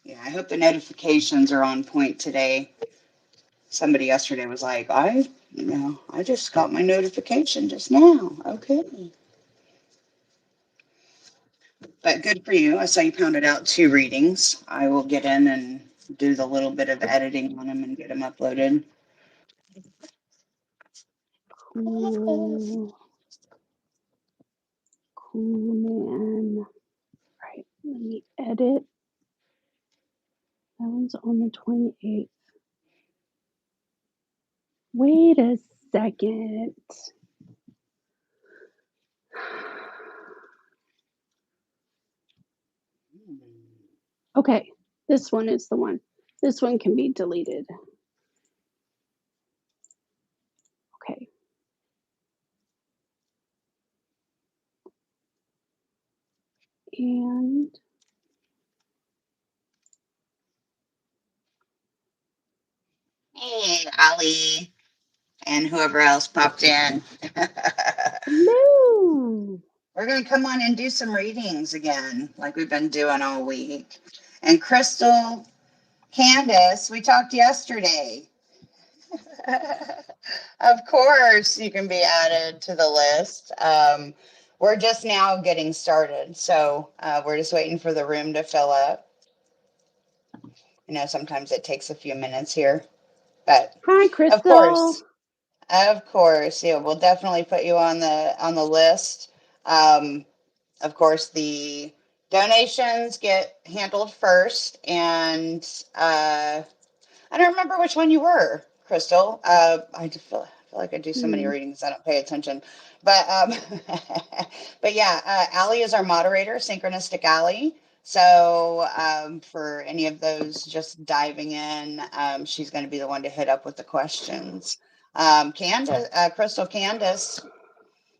Yeah, I hope the notifications are on point today. Somebody yesterday was like, I just got my notification just now. Okay. But good for you. I saw you pounded out 2 readings. I will get in and do the little bit of editing on them and get them uploaded. Cool. Cool, man. Right, let me edit. That one's on the 28th. Wait a second. Okay, this one is the one. This one can be deleted. Okay. And Hey, Ali, and whoever else popped in. hello. We're going to come on and do some readings again, like we've been doing all week. And Crystal, Candace, we talked yesterday. Of course, you can be added to the list. We're just now getting started, so we're just waiting for the room to fill up. You know, sometimes it takes a few minutes here, but Hi, of Crystal. course, yeah, we'll definitely put you on the list. Of course, the donations get handled first, and I don't remember which one you were, Crystal. I just feel like I do so many readings I don't pay attention. But but yeah, Allie is our moderator, Synchronistic Allie. So for any of those just diving in, she's going to be the one to hit up with the questions. Candace, Crystal Candace,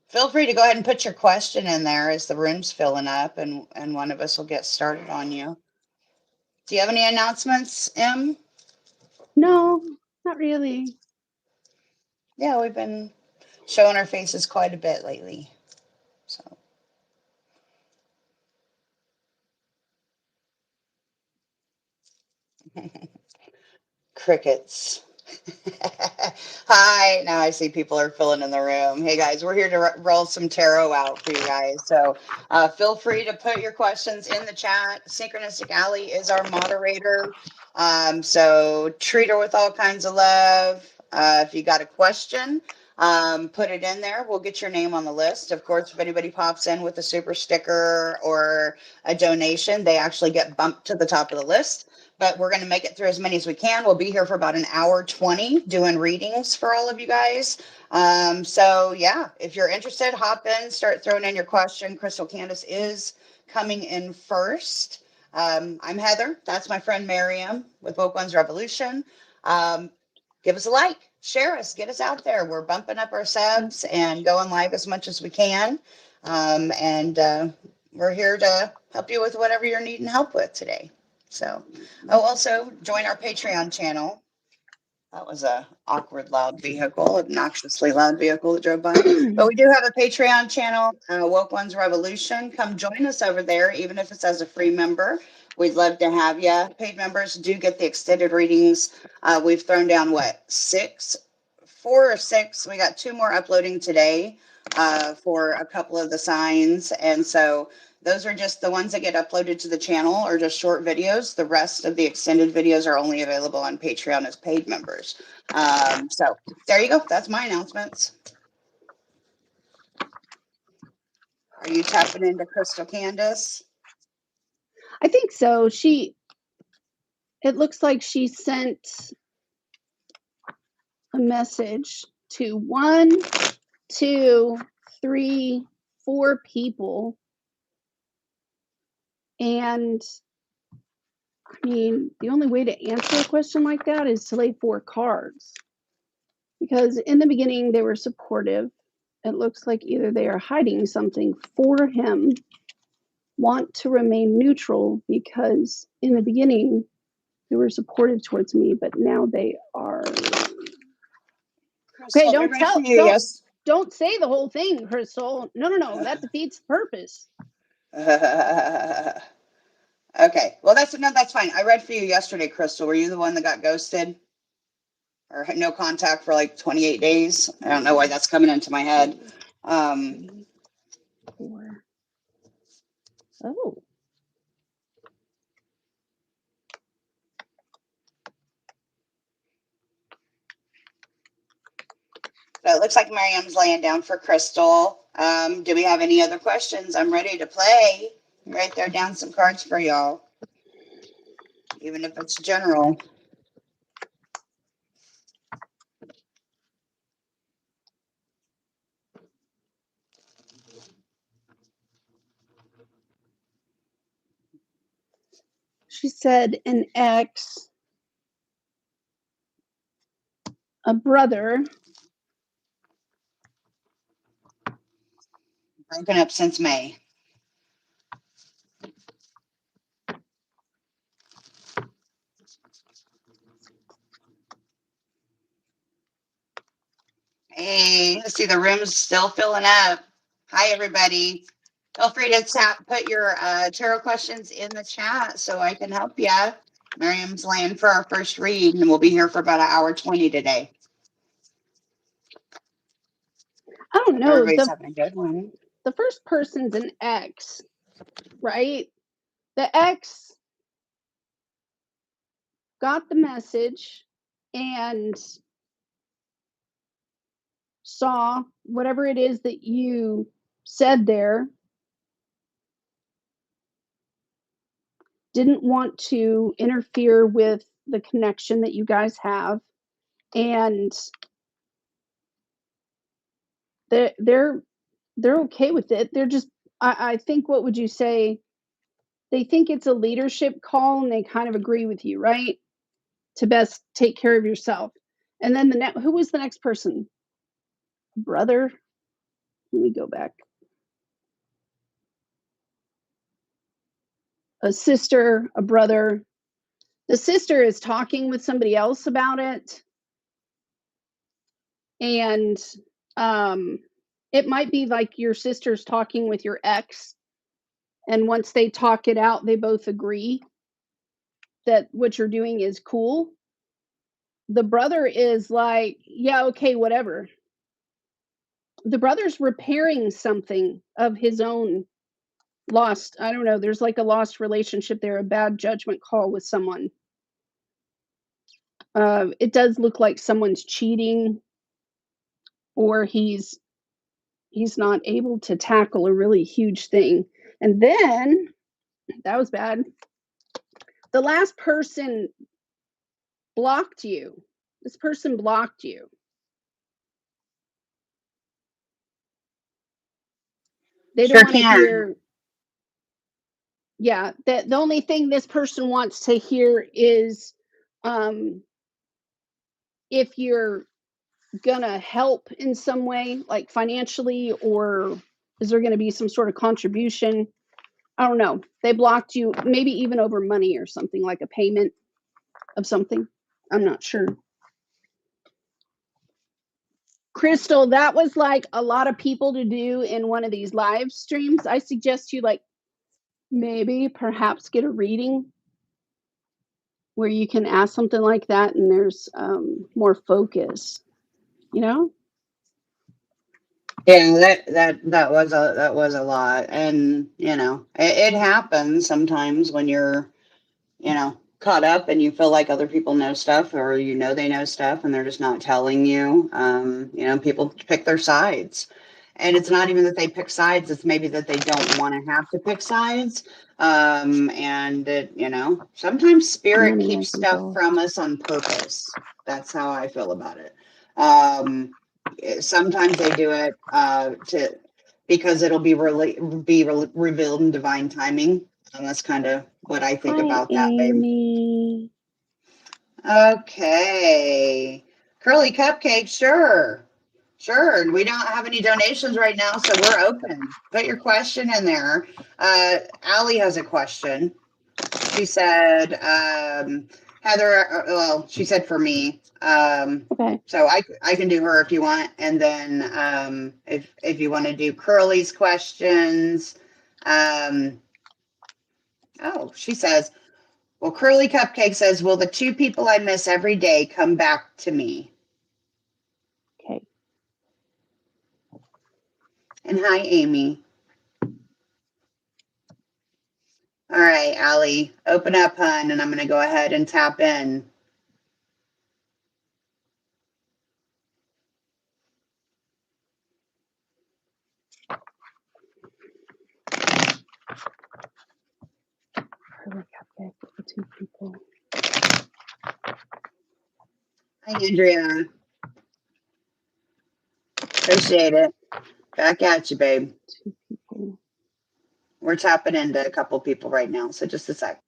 feel free to go ahead and put your question in there as the room's filling up, and one of us will get started on you. Do you have any announcements, Em? No, not really. Yeah, we've been showing our faces quite a bit lately. So crickets. Hi. Now I see people are filling in the room. Hey guys, we're here to roll some tarot out for you guys. So feel free to put your questions in the chat. Synchronistic Alley is our moderator. So treat her with all kinds of love. If you got a question, put it in there. We'll get your name on the list. Of course, if anybody pops in with a super sticker or a donation, they actually get bumped to the top of the list. But we're going to make it through as many as we can. We'll be here for about an hour 20 doing readings for all of you guys. So yeah, if you're interested, hop in, start throwing in your question. Crystal Candace is coming in first. I'm Heather. That's my friend Miriam with Woke.Ones.Revolution. Give us a like, share us, get us out there. We're bumping up our subs and going live as much as we can. And we're here to help you with whatever you're needing help with today. So, also join our Patreon channel. That was a awkward, loud vehicle, obnoxiously loud vehicle that drove by. But we do have a Patreon channel, Woke.Ones.Revolution. Come join us over there, even if it's as a free member. We'd love to have you. Paid members do get the extended readings. We've thrown down, four or six. We got 2 more uploading today for a couple of the signs. And so those are just the ones that get uploaded to the channel or just short videos. The rest of the extended videos are only available on Patreon as paid members. So there you go. That's my announcements. Are you tapping into Crystal Candace? I think so. It looks like she sent a message to 1, 2, 3, 4 people. And I mean, the only way to answer a question like that is to lay 4 cards. Because in the beginning, they were supportive. It looks like either they are hiding something for him, want to remain neutral because in the beginning, they were supportive towards me, but now they are. Okay, don't say the whole thing, Crystal. No, that defeats the purpose. Okay. Well, that's fine. I read for you yesterday, Crystal. Were you the one that got ghosted or had no contact for like 28 days? I don't know why that's coming into my head. 4. Oh. So it looks like Miriam's laying down for Crystal. Do we have any other questions? I'm ready to play. Write there down some cards for y'all, even if it's general. She said an ex, a brother, Broken up since May. Hey, let's see, the room's still filling up. Hi, everybody. Feel free to put your tarot questions in the chat so I can help you. Miriam's laying for our first read, and we'll be here for about 1:20 today. I don't know. Everybody's having a good one. The first person's an ex, right? The ex got the message and saw whatever it is that you said there, didn't want to interfere with the connection that you guys have, and they're okay with it. They're just, I think, what would you say? They think it's a leadership call, and they kind of agree with you, right? To best take care of yourself. And then who was the next person? Brother. Let me go back. A sister, a brother. The sister is talking with somebody else about it, and it might be like your sister's talking with your ex, and once they talk it out, they both agree that what you're doing is cool. The brother is like, yeah, okay, whatever. The brother's repairing something of his own lost. I don't know, there's like a lost relationship there, a bad judgment call with someone. It does look like someone's cheating, or he's not able to tackle a really huge thing. And then that was bad. The last person blocked you. This person blocked you. They don't Sure want to can. hear. Yeah, the only thing this person wants to hear is if you're gonna help in some way, like financially, or is there gonna be some sort of contribution? I don't know. They blocked you, maybe even over money or something, like a payment of something. I'm not sure. Crystal, that was like a lot of people to do in one of these live streams. I suggest you like maybe perhaps get a reading where you can ask something like that and there's more focus, you know? Yeah, that was a lot, and it happens sometimes when you're caught up and you feel like other people know stuff, or they know stuff and they're just not telling you. People pick their sides, and it's not even that they pick sides, it's maybe that they don't want to have to pick sides. And sometimes spirit Money, I keeps think stuff all. from us on purpose. That's how I feel about it. Sometimes they do it to because it'll revealed in divine timing. And that's kind of what I think Hi, about that, babe. Amy. Okay. Curly Cupcake, sure. Sure. We don't have any donations right now, so we're open. Put your question in there. Allie has a question. She said, Heather, well, she said for me. Okay. So I can do her if you want. And then if you want to do Curly's questions, Oh, she says, well, Curly Cupcake says, will the two people I miss every day come back to me? Okay. And hi, Amy. All right, Allie, open up, hun, and I'm going to go ahead and tap in. Curly Cupcake with the two people. Hi, Andrea. Appreciate it. Back at you, babe. Two people. We're tapping into a couple people right now, so just a sec.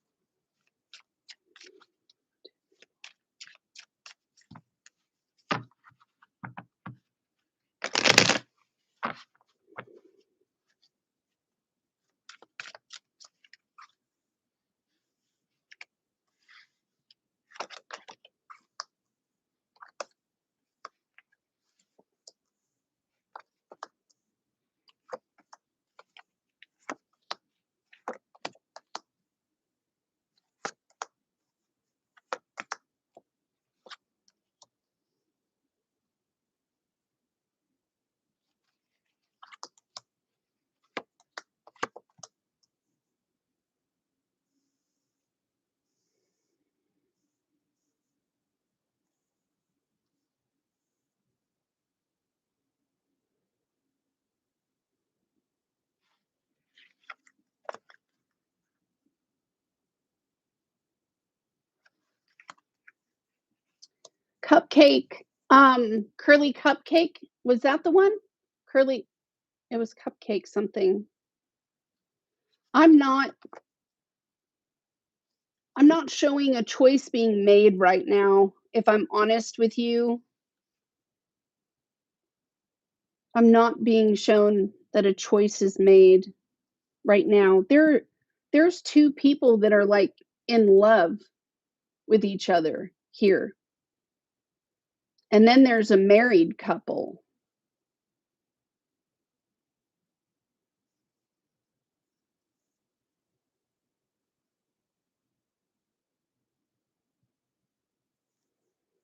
Cupcake. Curly Cupcake. Was that the one? Curly. It was Cupcake something. I'm not showing a choice being made right now, if I'm honest with you. I'm not being shown that a choice is made right now. There's two people that are like in love with each other here. And then there's a married couple.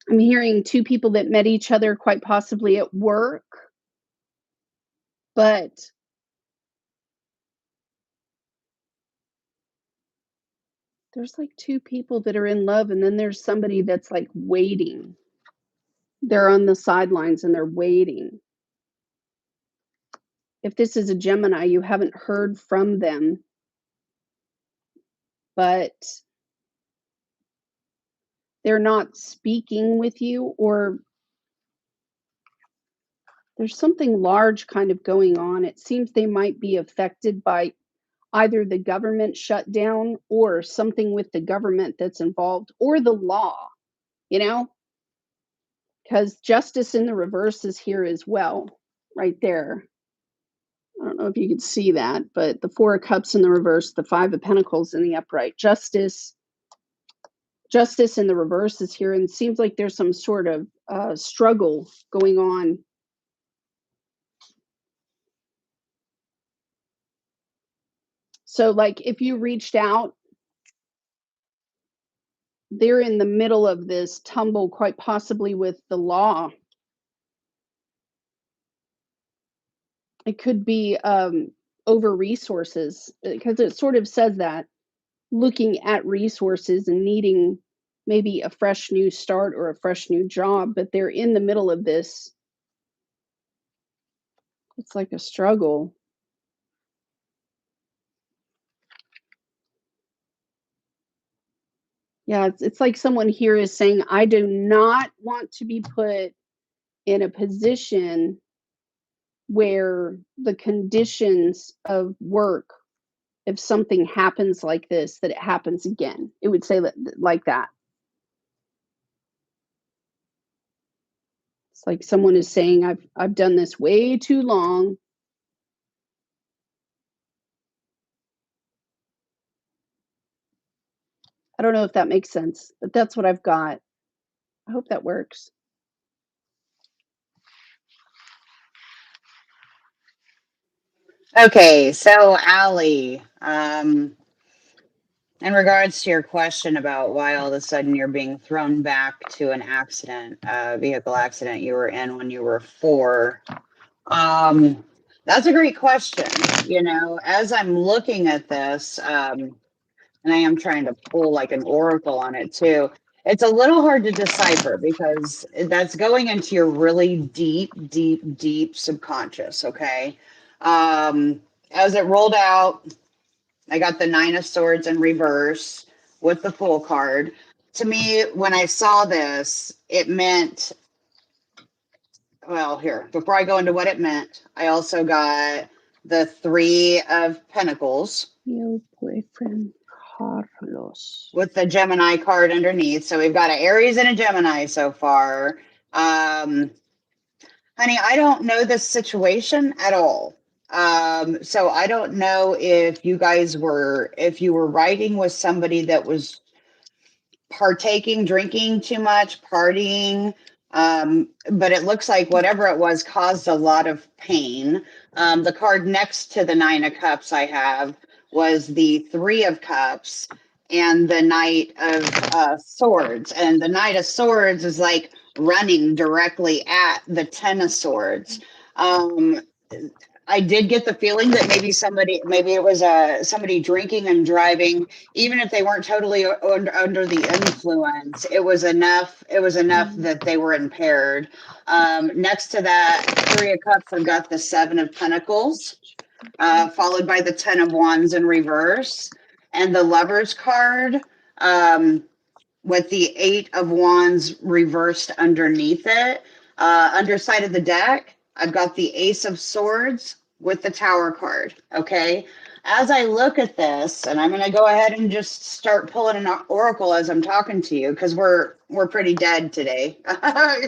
I'm hearing two people that met each other quite possibly at work, but there's like two people that are in love, and then there's somebody that's like waiting. They're on the sidelines and they're waiting. If this is a Gemini, you haven't heard from them, but they're not speaking with you, or there's something large kind of going on. It seems they might be affected by either the government shutdown or something with the government that's involved, or the law, you know? Because justice in the reverse is here as well, right there. I don't know if you can see that, but the Four of Cups in the reverse, the Five of Pentacles in the upright. Justice in the reverse is here, and it seems like there's some sort of struggle going on. So, like, if you reached out, they're in the middle of this tumble, quite possibly with the law. It could be over resources, because it sort of says that, looking at resources and needing maybe a fresh new start or a fresh new job, but they're in the middle of this. It's like a struggle. Yeah, it's like someone here is saying, I do not want to be put in a position where the conditions of work, if something happens like this, that it happens again. It would say that like that. It's like someone is saying, I've done this way too long. I don't know if that makes sense, but that's what I've got. I hope that works. Okay, so Allie, In regards to your question about why all of a sudden you're being thrown back to an accident, vehicle accident you were in when you were 4, that's a great question. You know, as I'm looking at this, and I am trying to pull like an oracle on it too. It's a little hard to decipher because that's going into your really deep, deep, deep subconscious. Okay. As it rolled out, I got the Nine of Swords in reverse with the Fool card. To me, when I saw this, it meant, well, here, before I go into what it meant, I also got the Three of Pentacles Your boyfriend, Carlos. with the Gemini card underneath. So we've got an Aries and a Gemini so far. Honey, I don't know this situation at all. So I don't know if if you were riding with somebody that was partaking, drinking too much, partying. But it looks like whatever it was caused a lot of pain. The card next to the Nine of Cups I have was the Three of Cups and the Knight of Swords. And the Knight of Swords is like running directly at the Ten of Swords. Um, I did get the feeling that maybe it was somebody drinking and driving, even if they weren't totally under the influence. It was enough. It was enough that they were impaired. Next to that Three of Cups, I've got the Seven of Pentacles, followed by the Ten of Wands in reverse, and the Lovers card. With the Eight of Wands reversed underneath it. Underside of the deck, I've got the Ace of Swords with the Tower card. Okay. As I look at this, and I'm going to go ahead and just start pulling an oracle as I'm talking to you because we're pretty dead today.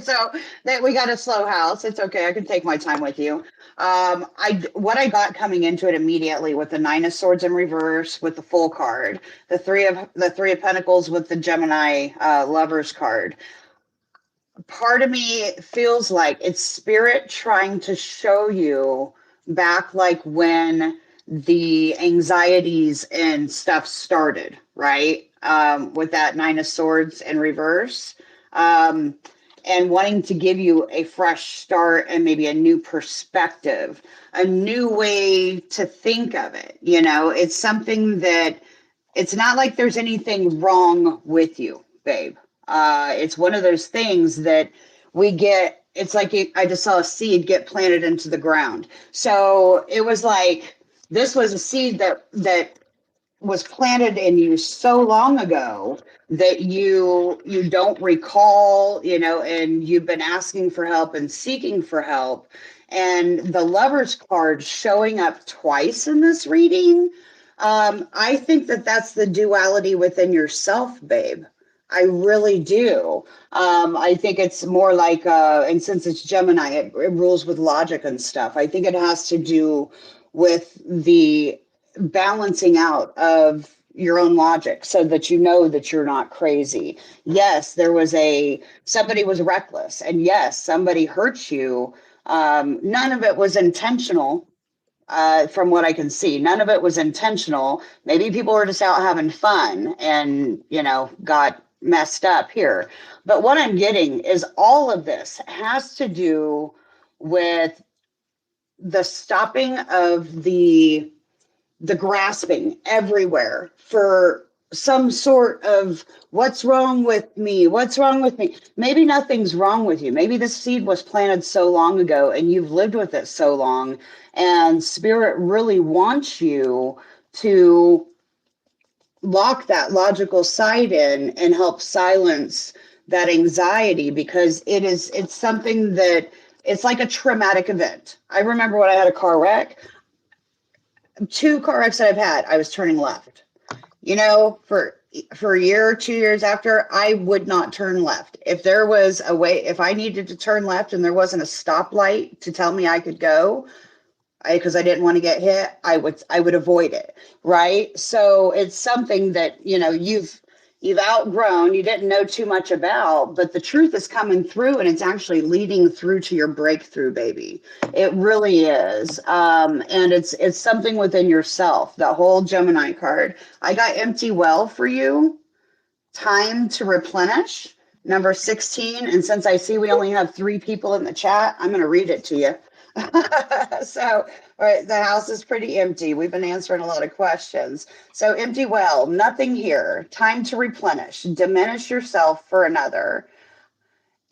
So that we got a slow house. It's okay. I can take my time with you. What I got coming into it immediately with the Nine of Swords in reverse with the Full card, the Three of Pentacles with the Gemini Lovers card. Part of me feels like it's spirit trying to show you back like when the anxieties and stuff started, right? With that Nine of Swords in reverse. And wanting to give you a fresh start and maybe a new perspective, a new way to think of it. You know, it's something that it's not like there's anything wrong with you, babe. It's one of those things that we get. It's like I just saw a seed get planted into the ground. So it was like this was a seed that was planted in you so long ago that you don't recall, you know, and you've been asking for help and seeking for help. And the Lover's card showing up twice in this reading, I think that that's the duality within yourself, babe. I really do. I think it's more like, and since it's Gemini, it rules with logic and stuff. I think it has to do with the balancing out of your own logic so that you know that you're not crazy. Yes, somebody was reckless, and yes, somebody hurt you. None of it was intentional. From what I can see, none of it was intentional. Maybe people were just out having fun and, you know, got messed up here. But what I'm getting is all of this has to do with the stopping of the grasping everywhere for some sort of what's wrong with me? What's wrong with me? Maybe nothing's wrong with you. Maybe the seed was planted so long ago and you've lived with it so long, and spirit really wants you to lock that logical side in and help silence that anxiety because it's something that it's like a traumatic event. I remember when I had a car wreck, 2 car wrecks that I've had, I was turning left. You know, for a year or 2 years after, I would not turn left. If there was a way, if I needed to turn left and there wasn't a stoplight to tell me I could go, because I didn't want to get hit, I would avoid it, right? So it's something that, you know, you've outgrown, you didn't know too much about, but the truth is coming through and it's actually leading through to your breakthrough, baby. It really is. And it's something within yourself, that whole Gemini card. I got empty well for you, time to replenish, number 16. And since I see we only have 3 people in the chat, I'm going to read it to you. So, right, the house is pretty empty. We've been answering a lot of questions. So, empty well, nothing here. Time to replenish. Diminish yourself for another.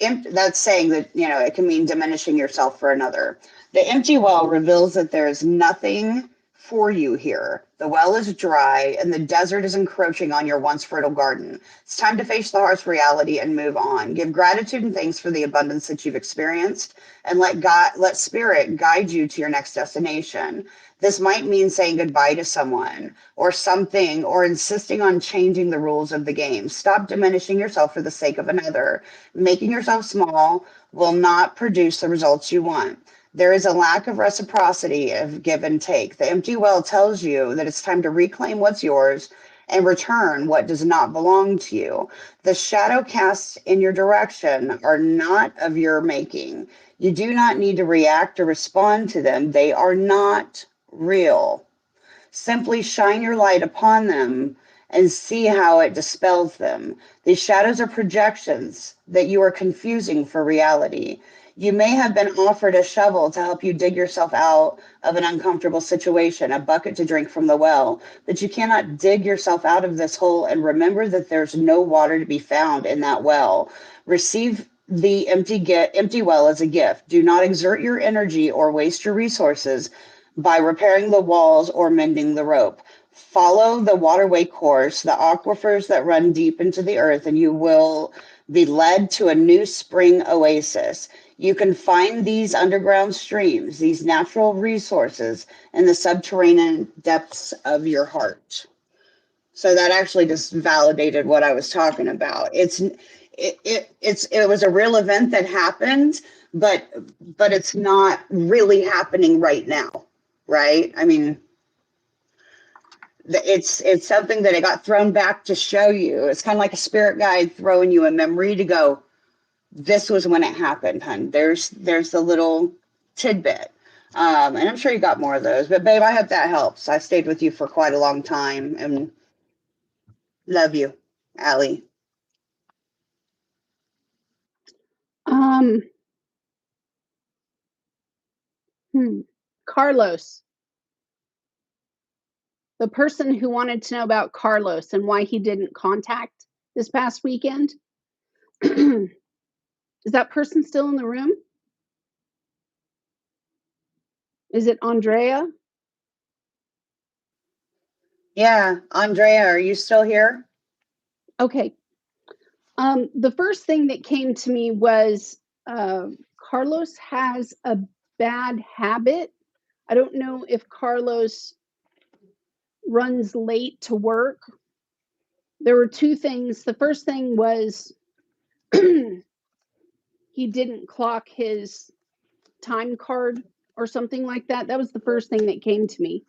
That's saying that, it can mean diminishing yourself for another. The empty well reveals that there is nothing for you here. The well is dry and the desert is encroaching on your once fertile garden. It's time to face the harsh reality and move on. Give gratitude and thanks for the abundance that you've experienced, and let spirit guide you to your next destination. This might mean saying goodbye to someone or something, or insisting on changing the rules of the game. Stop diminishing yourself for the sake of another. Making yourself small will not produce the results you want. There is a lack of reciprocity of give and take. The empty well tells you that it's time to reclaim what's yours and return what does not belong to you. The shadow casts in your direction are not of your making. You do not need to react or respond to them. They are not real. Simply shine your light upon them and see how it dispels them. These shadows are projections that you are confusing for reality. You may have been offered a shovel to help you dig yourself out of an uncomfortable situation, a bucket to drink from the well, but you cannot dig yourself out of this hole, and remember that there's no water to be found in that well. Receive the empty well as a gift. Do not exert your energy or waste your resources by repairing the walls or mending the rope. Follow the waterway course, the aquifers that run deep into the earth, and you will be led to a new spring oasis. You can find these underground streams, these natural resources, in the subterranean depths of your heart. So that actually just validated what I was talking about. It was a real event that happened, but it's not really happening right now, right? I mean, it's something that it got thrown back to show you. It's kind of like a spirit guide throwing you a memory to go, this was when it happened, hun. There's the little tidbit. And I'm sure you got more of those, but babe, I hope that helps. I've stayed with you for quite a long time and love you, Allie. Um, Carlos, the person who wanted to know about Carlos and why he didn't contact this past weekend. Is that person still in the room? Is it Andrea? Yeah, Andrea, are you still here? Okay. The first thing that came to me was Carlos has a bad habit. I don't know if Carlos runs late to work. There were 2 things. The first thing was he didn't clock his time card or something like that. That was the first thing that came to me.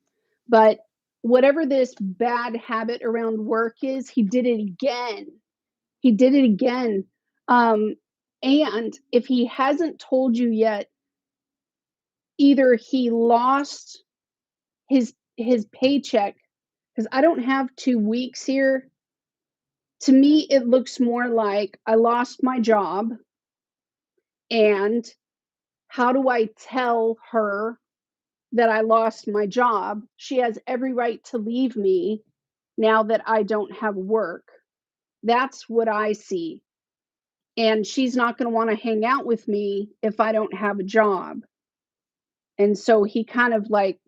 But whatever this bad habit around work is, he did it again. He did it again. And if he hasn't told you yet, either he lost his paycheck, because I don't have 2 weeks here. To me, it looks more like I lost my job, and how do I tell her that I lost my job? She has every right to leave me now that I don't have work. That's what I see. And she's not going to want to hang out with me if I don't have a job. And so he kind of like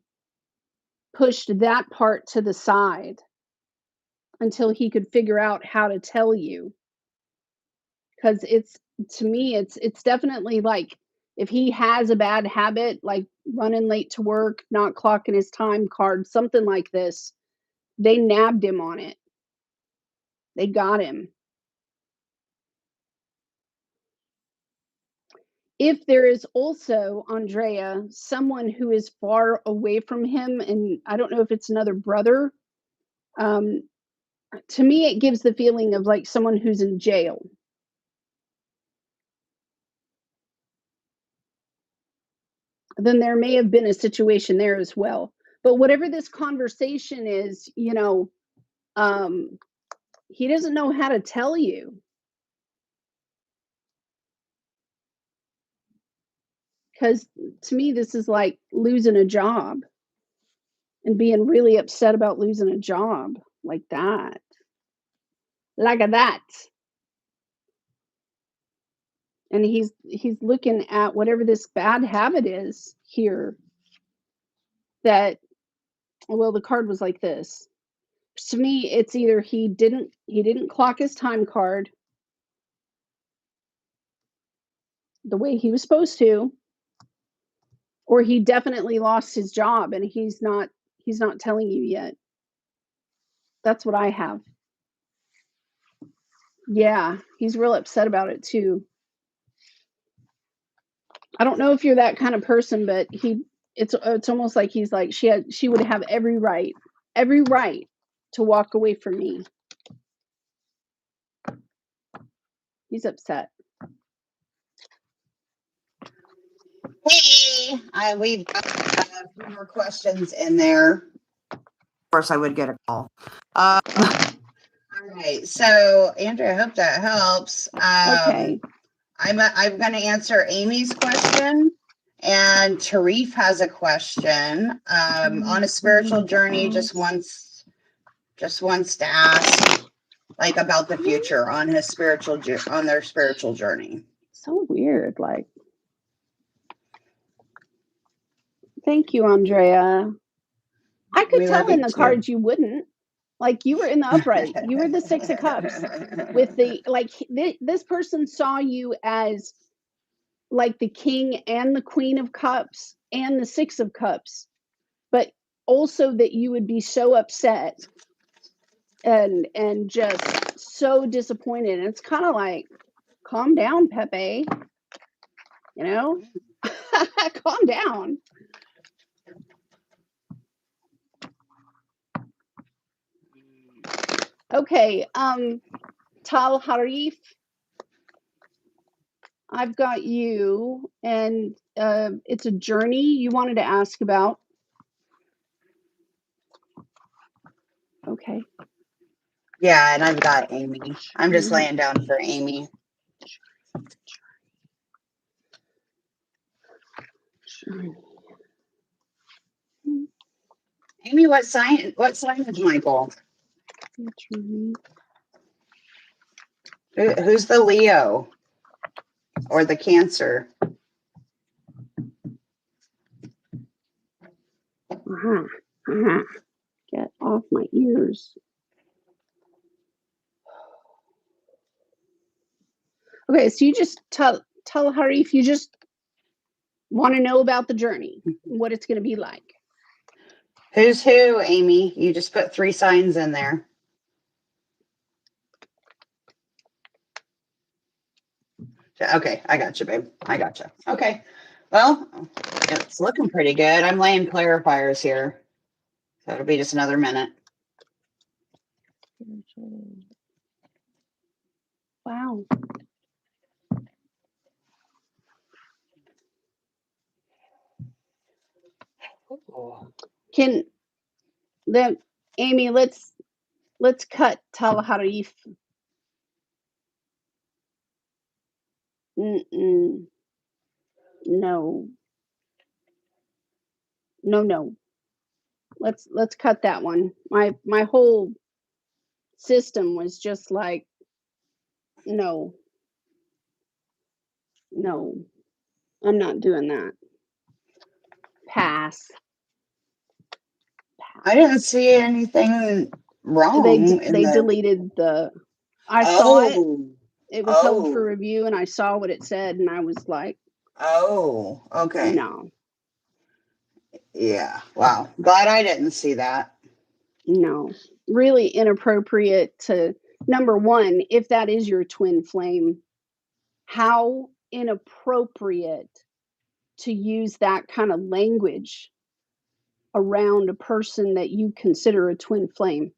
pushed that part to the side until he could figure out how to tell you. Because it's, to me, it's definitely like, if he has a bad habit, like running late to work, not clocking his time card, something like this, they nabbed him on it. They got him. If there is also, Andrea, someone who is far away from him, and I don't know if it's another brother, um, To me, it gives the feeling of like someone who's in jail. Then there may have been a situation there as well. But whatever this conversation is, he doesn't know how to tell you. Because to me, this is like losing a job and being really upset about losing a job like that. Like that. And he's looking at whatever this bad habit is here that, well, the card was like this. To me, it's either he didn't clock his time card the way he was supposed to, or he definitely lost his job and he's not telling you yet. That's what I have. Yeah, he's real upset about it too. I don't know if you're that kind of person, but it's almost like he's like she would have every right to walk away from me. He's upset. Hey, we've got a few more questions in there. Of course, I would get a call. All right, so Andrea, I hope that helps. Okay. I'm going to answer Amy's question, and Tarif has a question on a spiritual journey. Just wants to ask, like, about the future on their spiritual journey. So weird, like. Thank you, Andrea. I could tell in the cards you wouldn't. Like, you were in the upright. You were the 6 of Cups. With the, like, this person saw you as, like, the King and the Queen of Cups and the 6 of Cups. But also that you would be so upset and just so disappointed. And it's kind of like, calm down, Pepe. You know? Calm down. Okay, Tal Harif, I've got you, and it's a journey you wanted to ask about. Okay. Yeah, and I've got Amy. I'm just laying down for Amy. Amy, what sign is Michael? Who's the Leo or the Cancer? Get off my ears. Okay, so you just tell Harif, you just want to know about the journey, what it's going to be like. Who's who, Amy? You just put 3 signs in there. Okay, I got you, babe. I got you. Okay. Well, it's looking pretty good. I'm laying clarifiers here. So it'll be just another minute. Wow. Can then, Amy, let's cut Tal Harif. No. Let's cut that one. My whole system was just like, no, I'm not doing that. Pass. I didn't see anything wrong. They deleted the. I saw it. It was held for review, and I saw what it said, and I was like, oh, okay. No. Yeah. Wow. Glad I didn't see that. No. Really inappropriate to, number one, if that is your twin flame, how inappropriate to use that kind of language around a person that you consider a twin flame.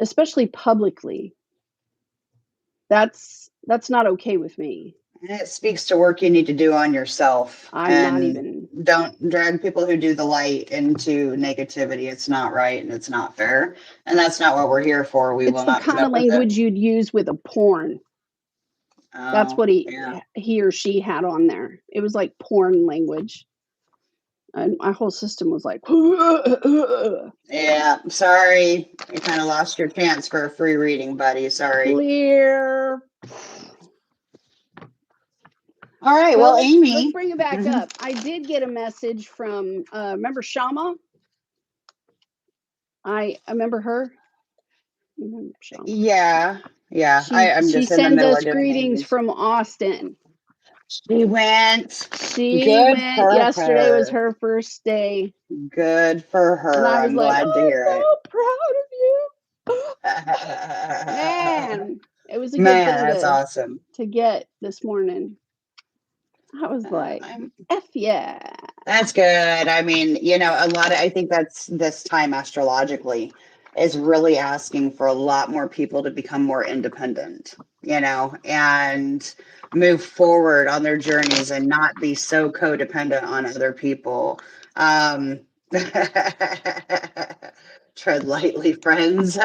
especially publicly. That's not okay with me. And it speaks to work you need to do on yourself. I'm not And even. don't drag people who do the light into negativity. It's not right and it's not fair. And that's not what we're here for. We It's will the not put kind of up with it. language you'd use with a porn. That's Oh, what yeah. he or she had on there. It was like porn language. And my whole system was like, Yeah, sorry. You kind of lost your chance for a free reading, buddy. Sorry. clear. All right. Well, Well, Amy. let's bring it back up. I did get a message from, remember Shama? I remember her. Remember Shama? Yeah. Yeah. I'm She just in the sends middle us of doing greetings Amy's. from Austin. She went. She Good went. for Yesterday was her. her first day. Good for her. And I was I'm like, glad to hear I'm it. so proud of you. Man, it was a good Man, thing that's awesome. to get this morning. I was like, F yeah. That's good. I mean, I think that's this time astrologically is really asking for a lot more people to become more independent, and move forward on their journeys and not be so codependent on other people. Tread lightly, friends.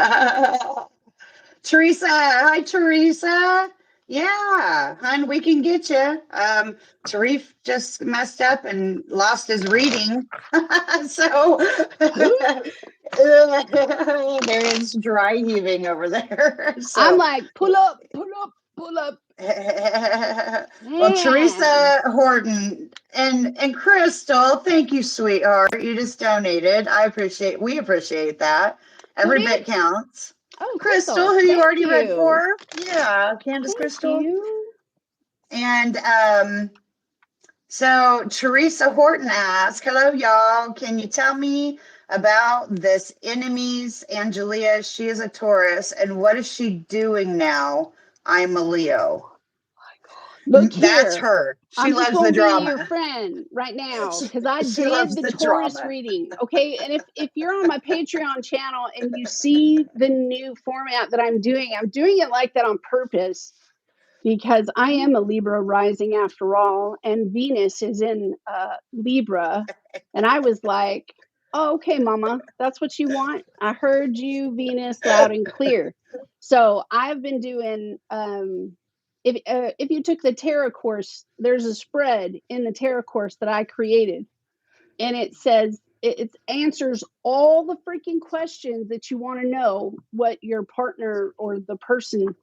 Teresa, hi Teresa. Yeah, hon, we can get you. Tarif just messed up and lost his reading, so there is dry heaving over there. So I'm like, pull up, pull up, pull up. Well, Teresa Horton and Crystal, thank you, sweetheart. You just donated. We appreciate that. Every bit counts. Oh, Crystal, who you already read for. Yeah, Candace Thank Crystal. you. And so Teresa Horton asked, hello, y'all. Can you tell me about this enemies, Angelia? She is a Taurus. And what is she doing now? I'm a Leo. Look That's here. her. She I'm just loves the going to drama. be your friend right now because I She did loves the the Taurus drama. reading. Okay. And if you're on my Patreon channel and you see the new format that I'm doing it like that on purpose because I am a Libra rising after all. And Venus is in Libra. And I was like, oh, okay, mama, that's what you want. I heard you, Venus, loud and clear. So I've been doing, if you took the tarot course, there's a spread in the tarot course that I created, and it says it answers all the freaking questions that you want to know what your partner or the person,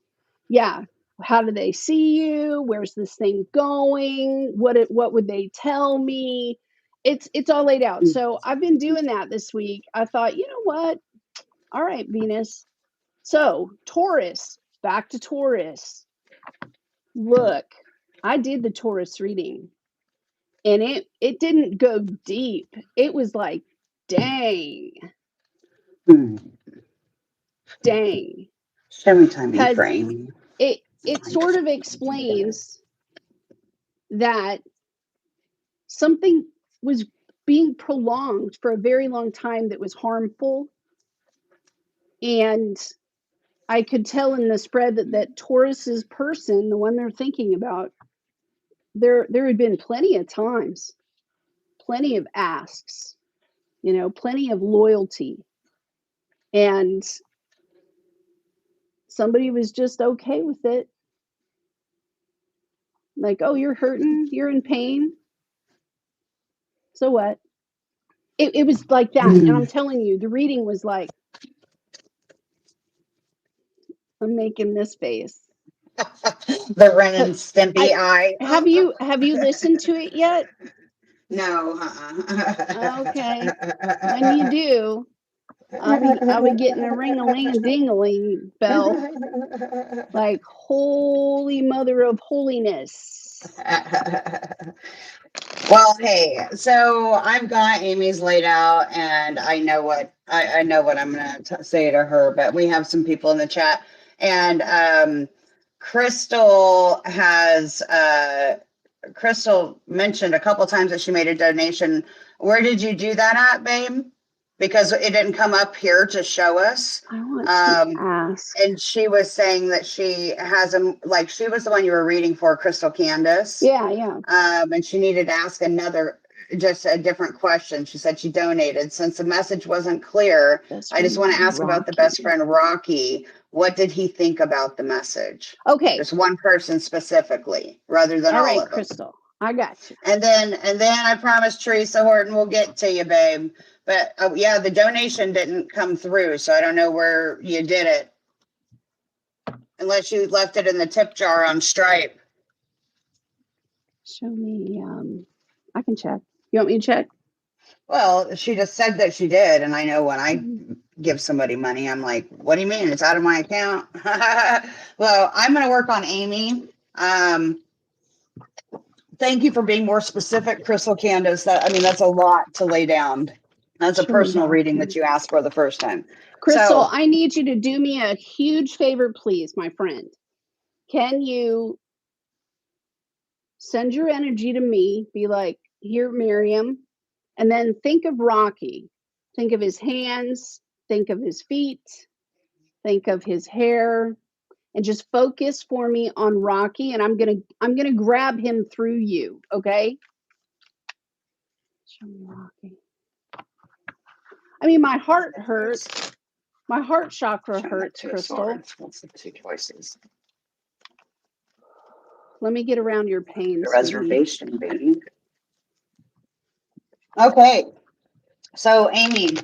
yeah, how do they see you? Where's this thing going? What would they tell me? It's all laid out. So I've been doing that this week. I thought, you know what? All right, Venus. So Taurus, back to Taurus. Look, I did the Taurus reading and it didn't go deep. It was like, dang. Dang. Show me time in Because frame. it sort of explains that something was being prolonged for a very long time that was harmful. And I could tell in the spread that Taurus's person, the one they're thinking about, there had been plenty of times, plenty of asks, plenty of loyalty. And somebody was just okay with it. Like, oh, you're hurting, you're in pain. So what? It was like that. And I'm telling you, the reading was like, I'm making this face. The Ren and Stimpy eye. Have you listened to it yet? No. Okay. When you do, I'll be getting a ring-a-ling-a-ding-a-ling bell. Like, holy mother of holiness. Well, hey, so I've got Amy's laid out, and I know what I'm going to say to her. But we have some people in the chat, and Crystal mentioned a couple times that she made a donation. Where did you do that at, babe? because it didn't come up here to show us. I want to ask. And she was saying that she has like she was the one you were reading for, Crystal Candace. Yeah. And she needed to ask just a different question. She said she donated. Since the message wasn't clear, I just want to ask about the best friend, Rocky. What did he think about the message? Okay. Just one person specifically, rather than all of them. Crystal, I got you. And then I promised Teresa Horton we'll get to you, babe. But yeah, the donation didn't come through, so I don't know where you did it. Unless you left it in the tip jar on Stripe. Show me, I can check. You want me to check? Well, she just said that she did, and I know when I give somebody money, I'm like, what do you mean? It's out of my account? Well, I'm going to work on Amy. Thank you for being more specific, Crystal Candace. That's a lot to lay down. That's a personal reading that you asked for the first time. Crystal, I need you to do me a huge favor, please, my friend. Can you send your energy to me? Be like, here, Miriam. And then think of Rocky. Think of his hands. Think of his feet. Think of his hair. And just focus for me on Rocky. And I'm gonna grab him through you. Okay? Show me Rocky. I mean, my heart hurts. My heart chakra hurts, Crystal. What's the two choices? Let me get around your pain. The reservation, baby. Okay. So, Amy,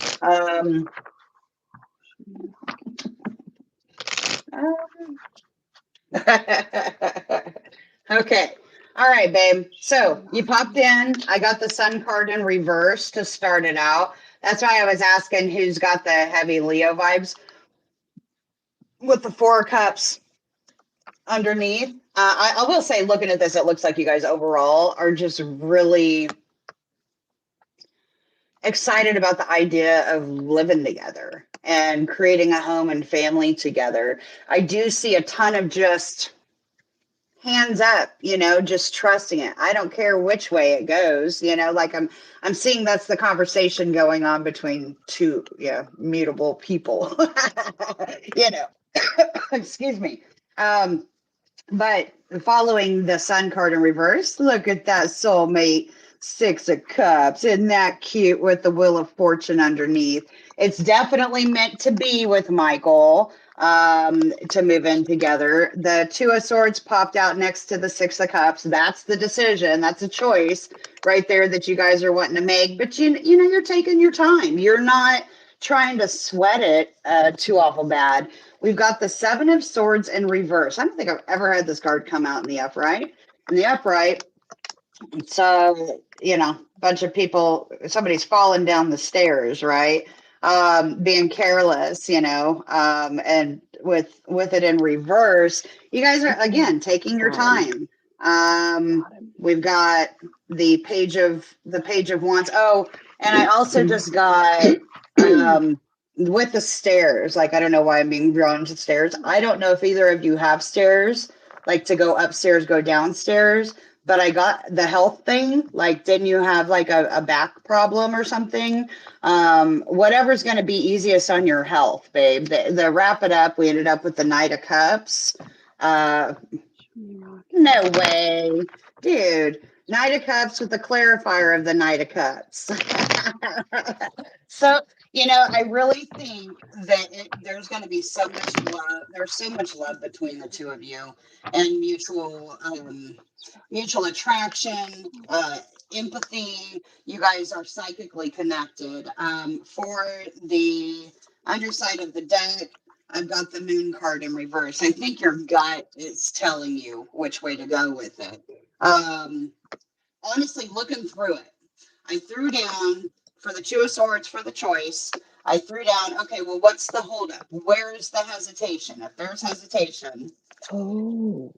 okay. All right, babe. So you popped in. I got the sun card in reverse to start it out. That's why I was asking who's got the heavy Leo vibes with the 4 cups underneath. I will say, looking at this, it looks like you guys overall are just really excited about the idea of living together and creating a home and family together. I do see a ton of just hands up, just trusting it. I don't care which way it goes, like I'm seeing that's the conversation going on between two mutable people. Excuse me. But following the sun card in reverse, look at that soulmate 6 of cups. Isn't that cute with the wheel of fortune underneath? It's definitely meant to be with Michael, to move in together. The 2 of swords popped out next to the 6 of cups. That's the decision. That's a choice right there that you guys are wanting to make. But you're taking your time. You're not trying to sweat it too awful bad. We've got the 7 of swords in reverse. I don't think I've ever had this card come out in the upright. In the upright, so bunch of people, somebody's falling down the stairs, right? Being careless, and with it in reverse, you guys are again taking your time. We've got the page of wands. Oh, and I also just got with the stairs. Like, I don't know why I'm being drawn to stairs. I don't know if either of you have stairs, like to go upstairs, go downstairs. But I got the health thing. Like, didn't you have like a back problem or something? Whatever's going to be easiest on your health, babe. The wrap it up, we ended up with the Knight of Cups. No way, dude. Knight of Cups with the clarifier of the Knight of Cups. So, I really think that there's going to be so much love. There's so much love between the two of you, and mutual attraction, empathy. You guys are psychically connected. For the underside of the deck, I've got the moon card in reverse. I think your gut is telling you which way to go with it. Honestly, looking through it, I threw down for the 2 of swords for the choice. I threw down, okay, well, what's the holdup? Where's the hesitation? If there's hesitation, the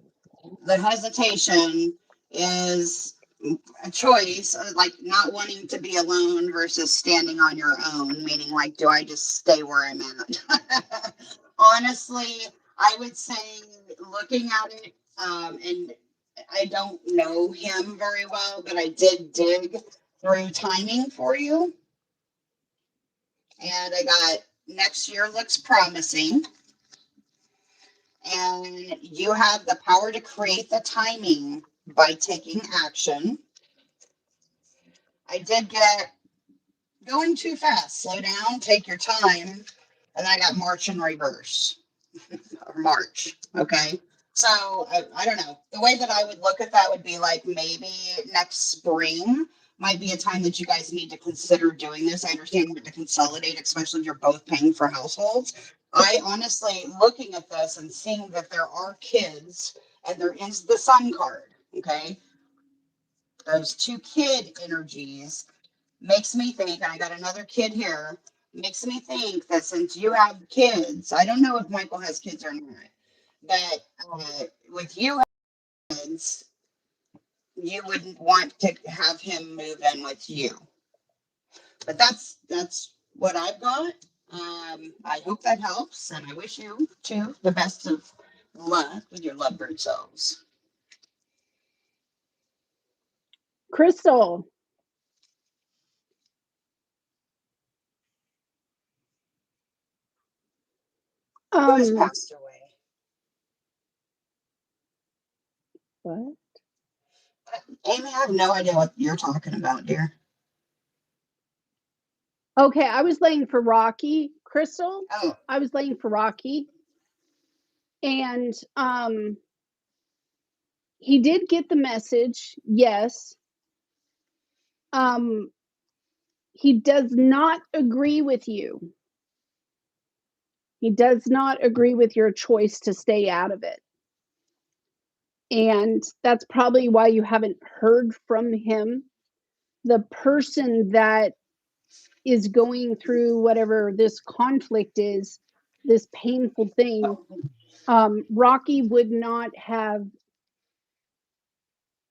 hesitation is a choice, like not wanting to be alone versus standing on your own, meaning like, do I just stay where I'm at? Honestly, I would say looking at it, and I don't know him very well, but I did dig through timing for you. And I got next year looks promising. And you have the power to create the timing by taking action. I did get going too fast. Slow down, take your time. And then I got March in reverse, or March. Okay. So I don't know. The way that I would look at that would be like maybe next spring might be a time that you guys need to consider doing this. I understand you want to consolidate, especially if you're both paying for households. I honestly, looking at this and seeing that there are kids and there is the sun card, okay? Those two kid energies makes me think, and I got another kid here, makes me think that since you have kids, I don't know if Michael has kids or not, but with you having kids, you wouldn't want to have him move in with you. But that's what I've got. I hope that helps, and I wish you too the best of luck with your lovebird selves. Crystal. Who has passed away? What? Amy, I have no idea what you're talking about, dear. Okay, I was laying for Rocky, Crystal. Oh, I was laying for Rocky. And he did get the message, yes. He does not agree with you. He does not agree with your choice to stay out of it. And that's probably why you haven't heard from him. The person that is going through whatever this conflict is, this painful thing, Rocky would not have,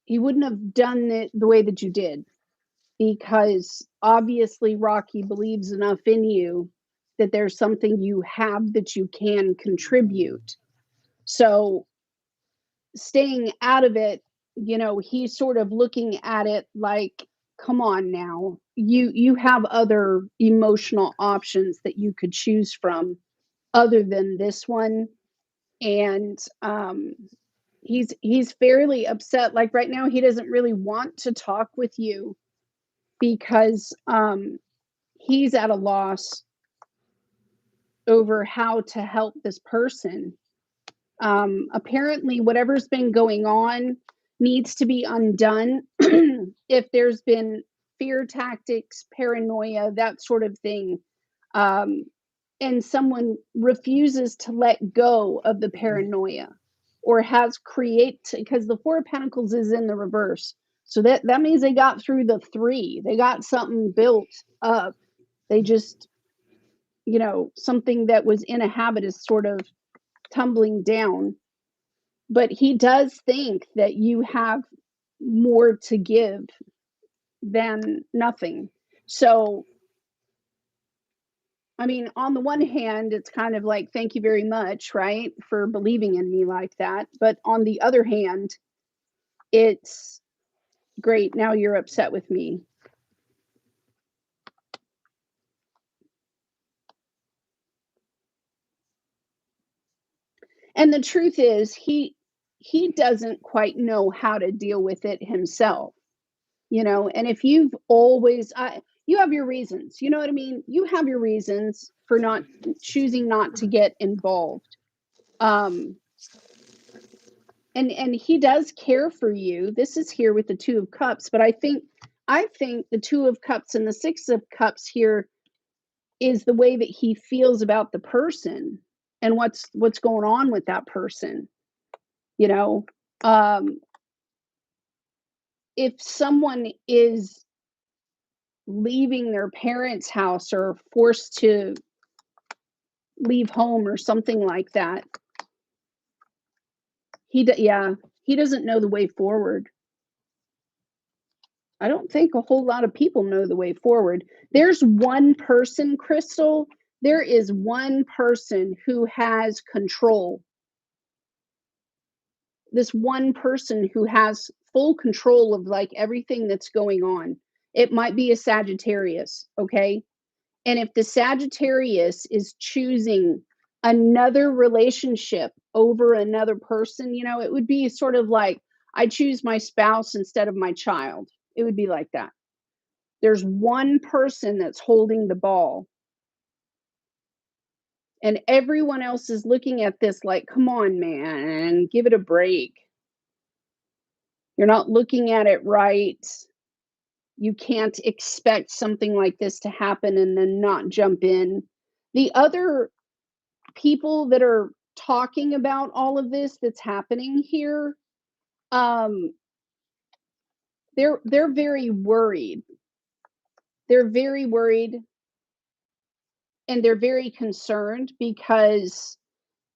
he wouldn't have done it the way that you did, because obviously Rocky believes enough in you that there's something you have that you can contribute. So staying out of it, he's sort of looking at it like, come on now, you have other emotional options that you could choose from other than this one. And he's fairly upset. Like right now he doesn't really want to talk with you because he's at a loss over how to help this person. Apparently, whatever's been going on needs to be undone. If there's been fear tactics, paranoia, that sort of thing, and someone refuses to let go of the paranoia or has because the Four of Pentacles is in the reverse. So that means they got through the three. They got something built up. They just, something that was in a habit is sort of tumbling down. But he does think that you have more to give than nothing. So, I mean, on the one hand, it's kind of like, thank you very much, right, for believing in me like that. But on the other hand, it's great. Now you're upset with me. And the truth is, he doesn't quite know how to deal with it himself, and if you've always, you have your reasons, you know what I mean? You have your reasons for not choosing not to get involved. And he does care for you. This is here with the Two of Cups, but I think the Two of Cups and the Six of Cups here is the way that he feels about the person and what's going on with that person. If someone is leaving their parents' house or forced to leave home or something like that, he doesn't know the way forward. I don't think a whole lot of people know the way forward. There's one person, Crystal, there is one person who has control. This one person who has full control of like everything that's going on. It might be a Sagittarius, okay? And if the Sagittarius is choosing another relationship over another person, you know, it would be sort of like, I choose my spouse instead of my child. It would be like that. There's one person that's holding the ball, and everyone else is looking at this like, come on, man, give it a break. You're not looking at it right. You can't expect something like this to happen and then not jump in. The other people that are talking about all of this that's happening here, they're very worried. They're very worried, and they're very concerned because,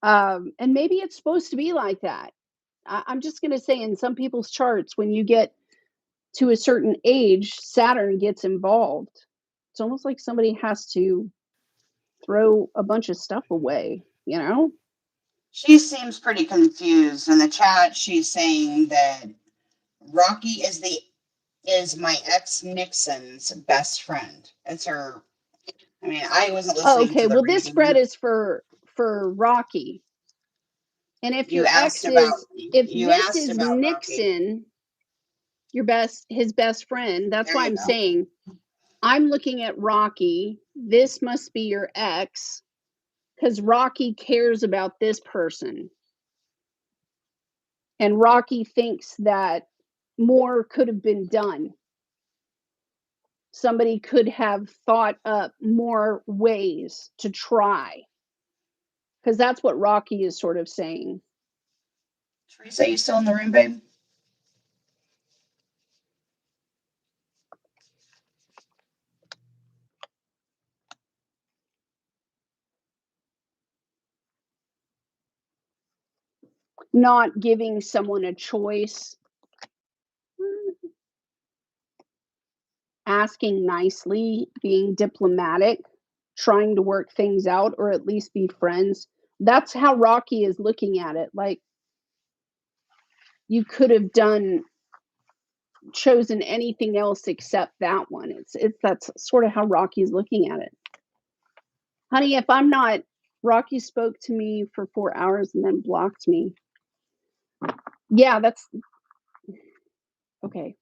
and maybe it's supposed to be like that. I'm just going to say, in some people's charts, when you get to a certain age, Saturn gets involved. It's almost like somebody has to throw a bunch of stuff away, you know? She seems pretty confused. In the chat, she's saying that Rocky is my ex Nixon's best friend. It's her. I mean, I wasn't Oh, listening okay. to the Well, this spread reading. is for Rocky. And if You your asked ex about. is, if You this asked is about Rocky. Nixon, his best friend, that's There why you I'm go. saying I'm looking at Rocky. This must be your ex, because Rocky cares about this person. And Rocky thinks that more could have been done. Somebody could have thought up more ways to try. Because that's what Rocky is sort of saying. Teresa, you still in the room, babe? Not giving someone a choice, asking nicely, being diplomatic, trying to work things out, or at least be friends. That's how Rocky is looking at it. Like, you could have chosen anything else except that one. That's sort of how Rocky's looking at it. Honey, if I'm not, Rocky spoke to me for 4 hours and then blocked me. Yeah, that's okay.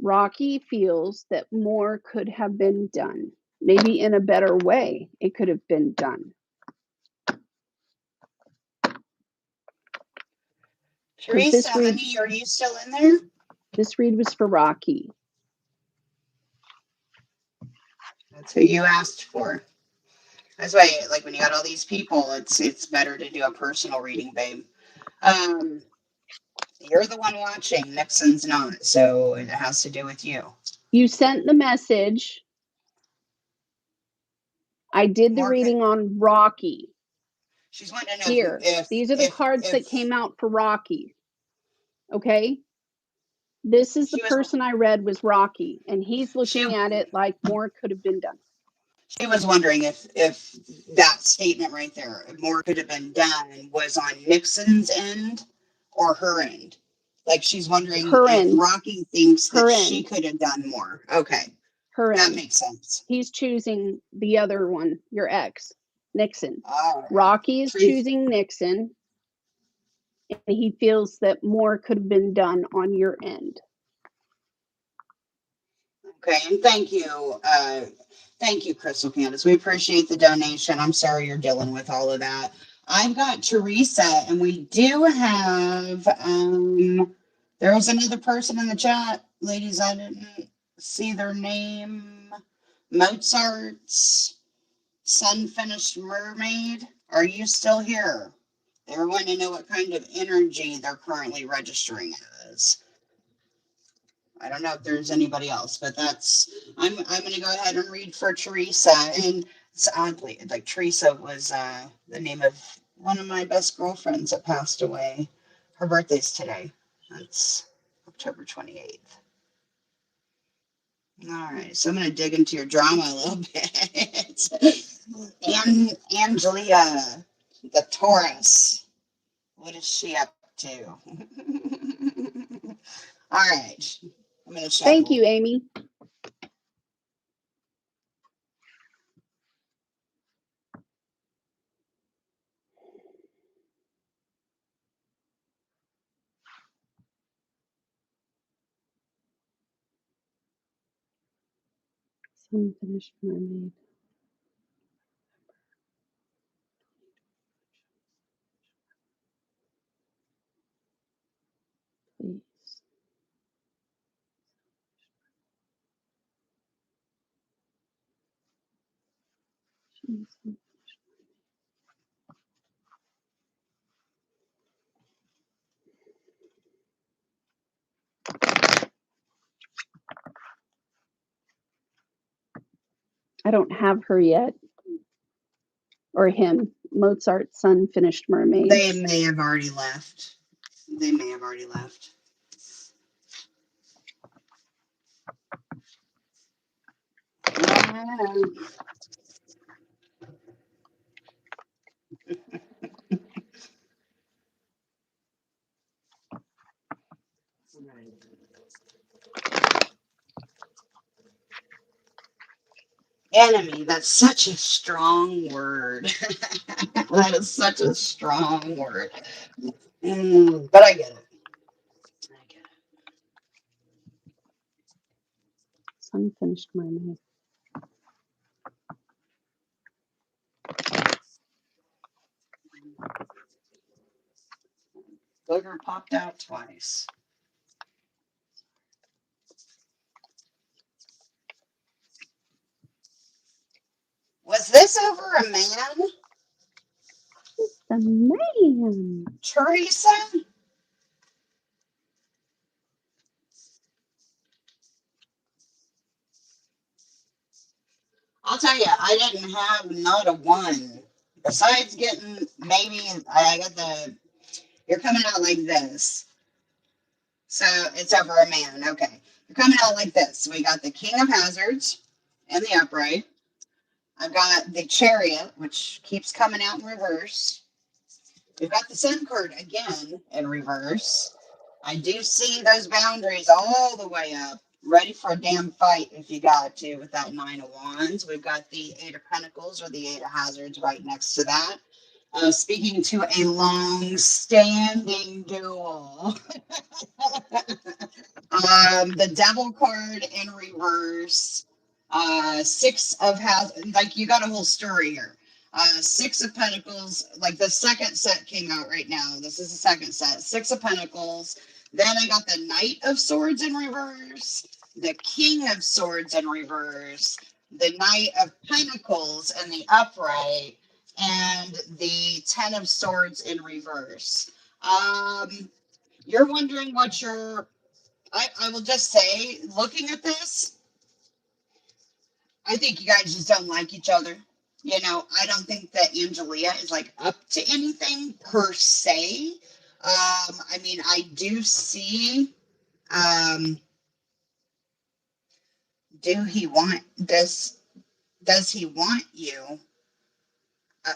Rocky feels that more could have been done. Maybe in a better way, it could have been done. Teresa, honey, are you still in there? This read was for Rocky. That's who you asked for. That's why, like, when you got all these people, it's better to do a personal reading, babe. You're the one watching. Nixon's not, so it has to do with you. You sent the message. I did the reading on Rocky. She's wanting to know Here, these are the cards that came out for Rocky. Okay? This is the person I read was Rocky, and he's looking at it like more could have been done. She was wondering if that statement right there, more could have been done, was on Nixon's end or her end. Like, she's wondering if Rocky thinks that she could have done more. Okay. That makes sense. He's choosing the other one, your ex, Nixon. Right. Rocky is choosing Nixon, and he feels that more could have been done on your end. Okay, and thank you, Crystal Candace. We appreciate the donation. I'm sorry you're dealing with all of that. I've got Teresa, and we do have there was another person in the chat, ladies. I didn't see their name. Mozart's Sun-Finished Mermaid. Are you still here? They're wanting to know what kind of energy they're currently registering as. I don't know if there's anybody else, but I'm going to go ahead and read for Teresa. And it's oddly, like, Teresa was the name of one of my best girlfriends that passed away. Her birthday's today. That's October 28th. All right, so I'm going to dig into your drama a little bit. Angelia, the Taurus. What is she up to? All right. I'm going to shuffle. Thank you, Amy. Unfinished mermaid. Please. She's I don't have her yet. Or him. Mozart's Unfinished Mermaid. They may have already left. They may have already left. Enemy, that's such a strong word. That is such a strong word. But I get it. I get it. It's Unfinished Mermaid. Booger popped out twice. Was this over a man? The man. Teresa? I'll tell you, I didn't have not a one. Besides getting maybe I got you're coming out like this. So it's over a man. Okay. You're coming out like this. We got the King of Hazards in the upright. I've got the Chariot, which keeps coming out in reverse. We've got the Sun card again in reverse. I do see those boundaries all the way up, ready for a damn fight if you got to with that Nine of Wands. We've got the Eight of Pentacles or the Eight of Hazards right next to that. Speaking to a long-standing duel. The Devil card in reverse. Six of like you got a whole story here. Six of Pentacles, like the second set came out right now. This is the second set. Six of Pentacles. Then I got the Knight of Swords in reverse, the King of Swords in reverse, the Knight of Pentacles in the upright, and the Ten of Swords in reverse. You're wondering what I will just say, looking at this, I think you guys just don't like each other. You know, I don't think that Angelia is like up to anything per se. I mean, I do see, um, does he want you? Uh,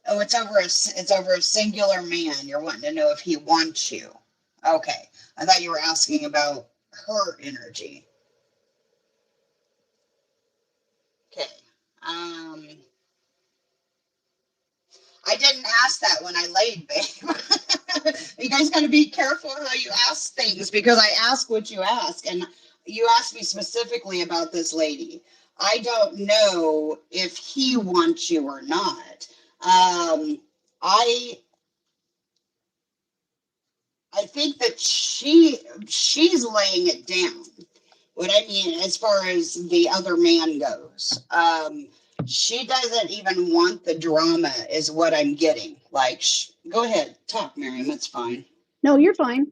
it's over a singular man. You're wanting to know if he wants you. Okay. I thought you were asking about her energy. Okay. Um, I didn't ask that when I laid, babe. You guys got to be careful how you ask things because I ask what you ask. And you asked me specifically about this lady. I don't know if he wants you or not. I I think that she's laying it down. What I mean, as far as the other man goes, she doesn't even want the drama, is what I'm getting. Like, go ahead, talk, Miriam. It's fine. No, you're fine.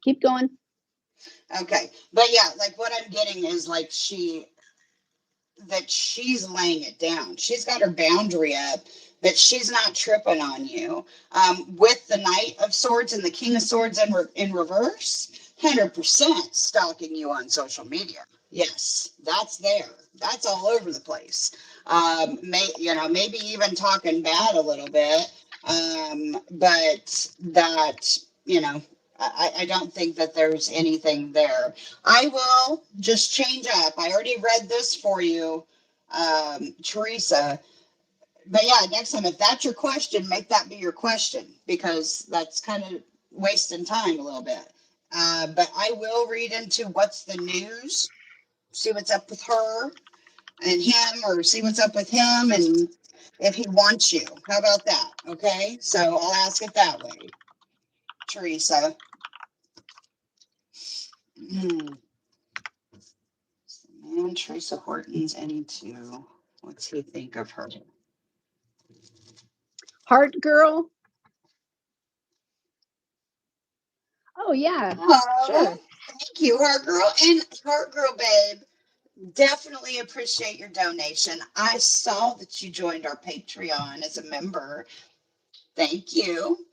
Keep going. Okay, but yeah, like what I'm getting is like she's laying it down. She's got her boundary up, but she's not tripping on you. With the Knight of Swords and the King of Swords in reverse, 100% stalking you on social media. Yes, that's there. That's all over the place. Maybe even talking bad a little bit. But that, I don't think that there's anything there. I will just change up. I already read this for you, Teresa. But yeah, next time, if that's your question, make that be your question because that's kind of wasting time a little bit. But I will read into what's the news see what's up with her and him, or see what's up with him and if he wants you. How about that? Okay, so I'll ask it that way, Teresa. Man, Teresa Horton's into. What's he think of her? Heart girl. Oh yeah, sure. Thank you, Heart Girl. And Heart Girl, babe, definitely appreciate your donation. I saw that you joined our Patreon as a member. Thank you.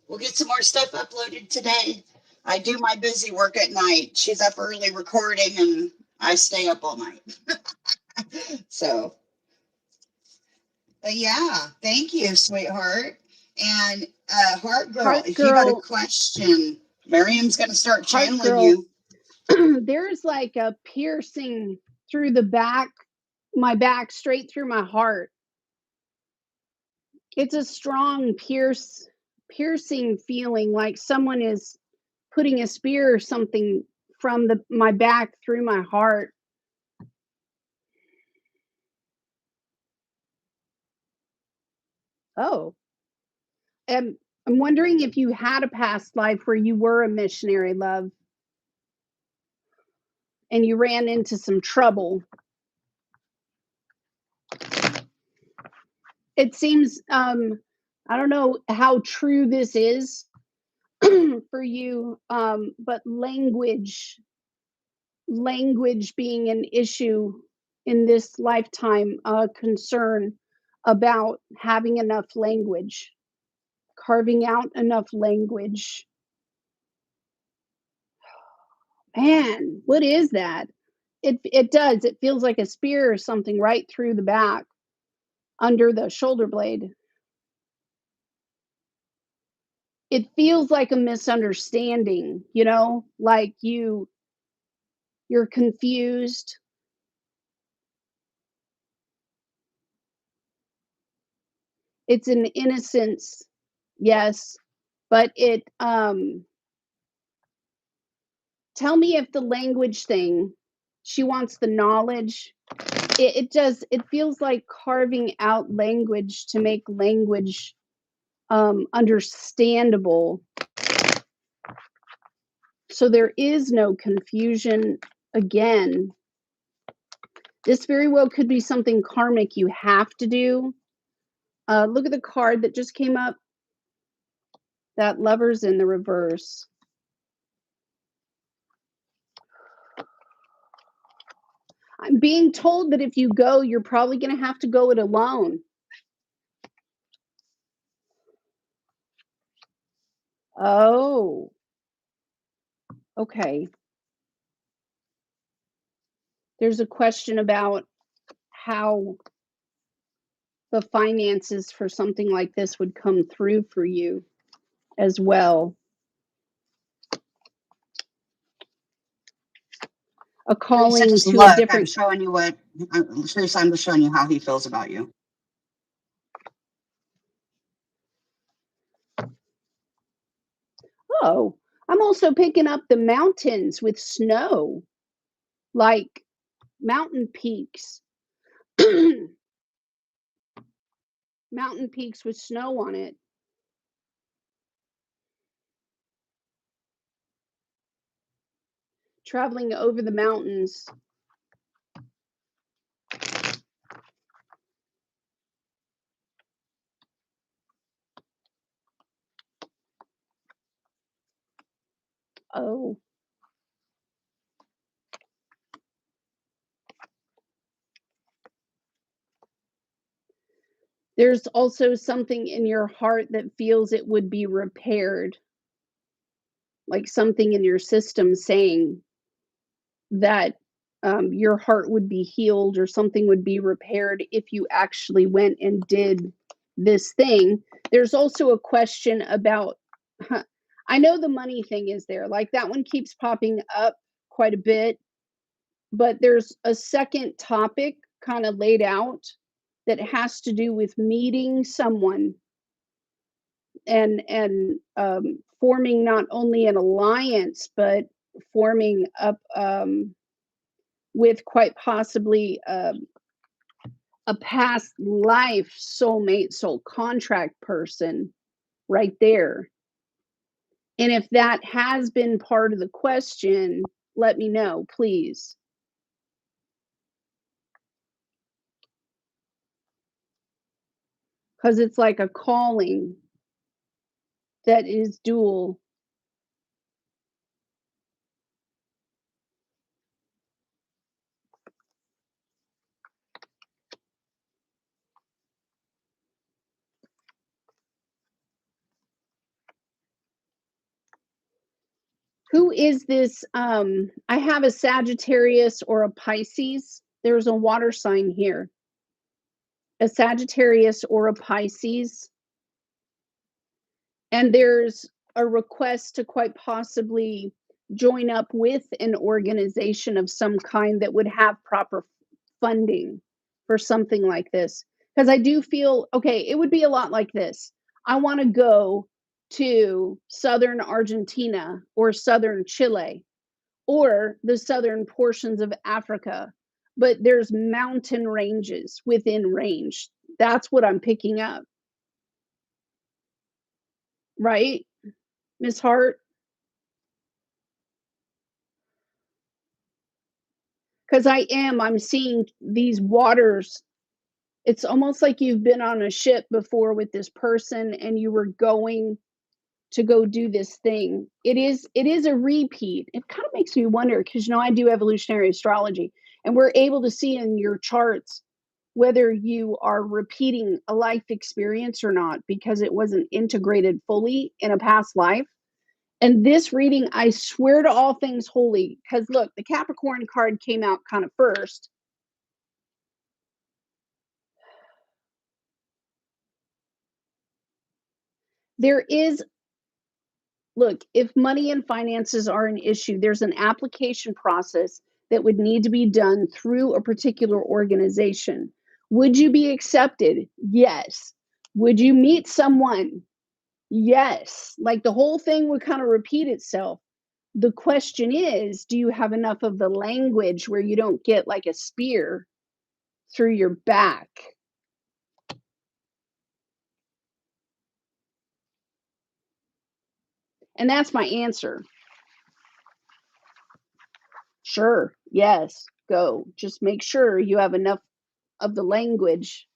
We'll get some more stuff uploaded today. I do my busy work at night. She's up early recording, and I stay up all night. So, but yeah, thank you, sweetheart. And Heart Girl, Heart if you got a girl. question, Miriam's going to start Heart channeling girl. you. There's like a piercing through the back, my back, straight through my heart. It's a strong piercing feeling, like someone is putting a spear or something from my back through my heart. Oh, and I'm wondering if you had a past life where you were a missionary, love, and you ran into some trouble. It seems, I don't know how true this is for you, but language being an issue in this lifetime, concern about having enough language, carving out enough language. Man, what is that? It does. It feels like a spear or something right through the back, under the shoulder blade. It feels like a misunderstanding, like you're confused. It's an innocence, yes, but tell me if the language thing, she wants the knowledge. It feels like carving out language to make language understandable. So there is no confusion again. This very well could be something karmic you have to do. Look at the card that just came up. That Lover's in the reverse. I'm being told that if you go, you're probably going to have to go it alone. Oh, okay. There's a question about how the finances for something like this would come through for you as well. A calling Just to look, a different. I'm showing you what. Teresa, I'm just showing you how he feels about you. Oh, I'm also picking up the mountains with snow, like mountain peaks. Mountain peaks with snow on it. Traveling over the mountains. Oh. There's also something in your heart that feels it would be repaired. Like something in your system saying that your heart would be healed or something would be repaired if you actually went and did this thing. There's also a question about, I know the money thing is there, like that one keeps popping up quite a bit, but there's a second topic kind of laid out that has to do with meeting someone and forming not only an alliance, but forming up with quite possibly a past life soulmate, soul contract person right there. And if that has been part of the question, let me know, please. Because it's like a calling that is dual. Who is this? I have a Sagittarius or a Pisces. There's a water sign here. A Sagittarius or a Pisces. And there's a request to quite possibly join up with an organization of some kind that would have proper funding for something like this. Because I do feel, okay, it would be a lot like this. I want to go to southern Argentina or southern Chile or the southern portions of Africa, but there's mountain ranges within range. That's what I'm picking up. Right, Miss Hart? Because I'm seeing these waters. It's almost like you've been on a ship before with this person and you were going to go do this thing. It is a repeat. It kind of makes me wonder because I do evolutionary astrology and we're able to see in your charts whether you are repeating a life experience or not because it wasn't integrated fully in a past life. And this reading, I swear to all things holy, because look, the Capricorn card came out kind of first. There is, look, if money and finances are an issue, there's an application process that would need to be done through a particular organization. Would you be accepted? Yes. Would you meet someone? Yes. Like the whole thing would kind of repeat itself. The question is, do you have enough of the language where you don't get like a spear through your back? And that's my answer. Sure. Yes. Go. Just make sure you have enough of the language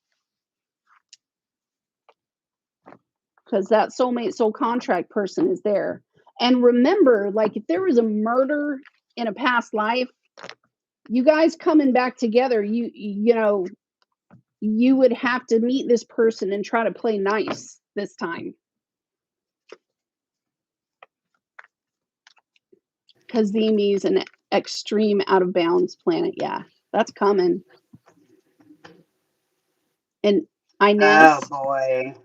because that soulmate soul contract person is there. And remember, like if there was a murder in a past life, you guys coming back together, you would have to meet this person and try to play nice this time. Because Zemi's an extreme out of bounds planet. Yeah, that's coming. And Oh Inez, boy.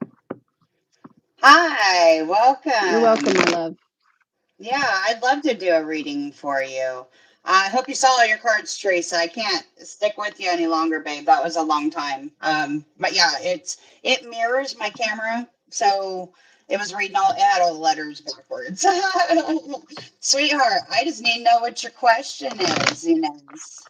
Hi, welcome. you're welcome, my love. Yeah, I'd love to do a reading for you. I hope you saw all your cards, Teresa. I can't stick with you any longer, babe. That was a long time. But yeah, it mirrors my camera, so it was reading it had all the letters backwards. Sweetheart, I just need to know what your question is, Inez.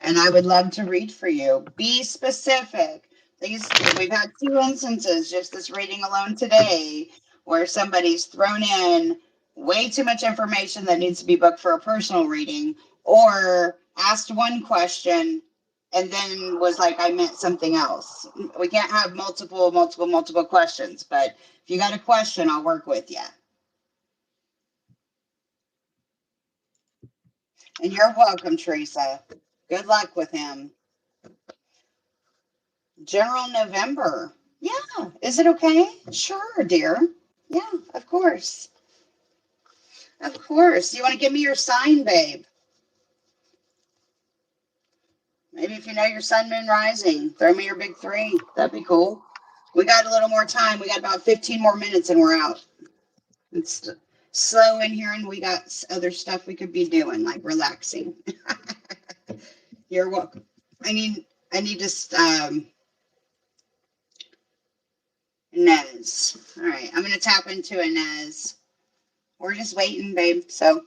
And I would love to read for you. Be specific. We've had two instances just this reading alone today where somebody's thrown in way too much information that needs to be booked for a personal reading or asked one question and then was like, I meant something else. We can't have multiple questions, but if you got a question, I'll work with you. And you're welcome, Teresa. Good luck with him. General November. Yeah. Is it okay? Sure, dear. Yeah, of course. Of course. You want to give me your sign, babe? Maybe if you know your sun, moon, rising, throw me your big three. That'd be cool. We got a little more time. We got about 15 more minutes and we're out. It's slow in here and we got other stuff we could be doing, like relaxing. You're welcome. I need to, Nez. All right. I'm going to tap into a Nez. We're just waiting, babe. So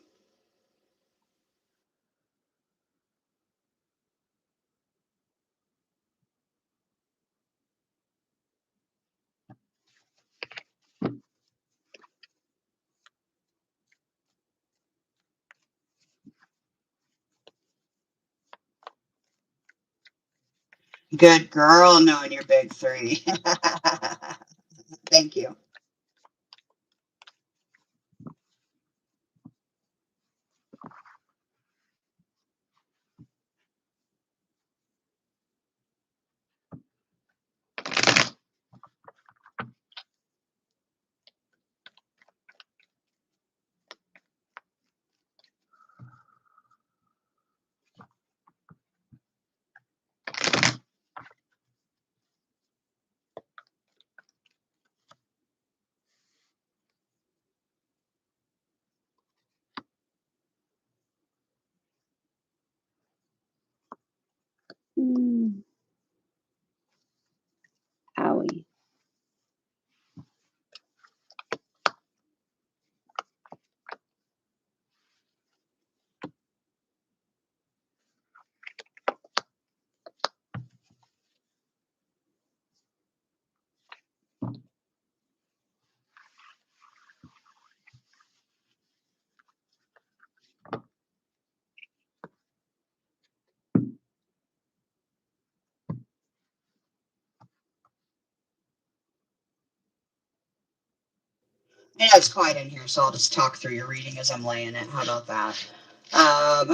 Good girl, knowing your big three. Thank you. Hmm. Owie. I know it's quiet in here, so I'll just talk through your reading as I'm laying it. How about that?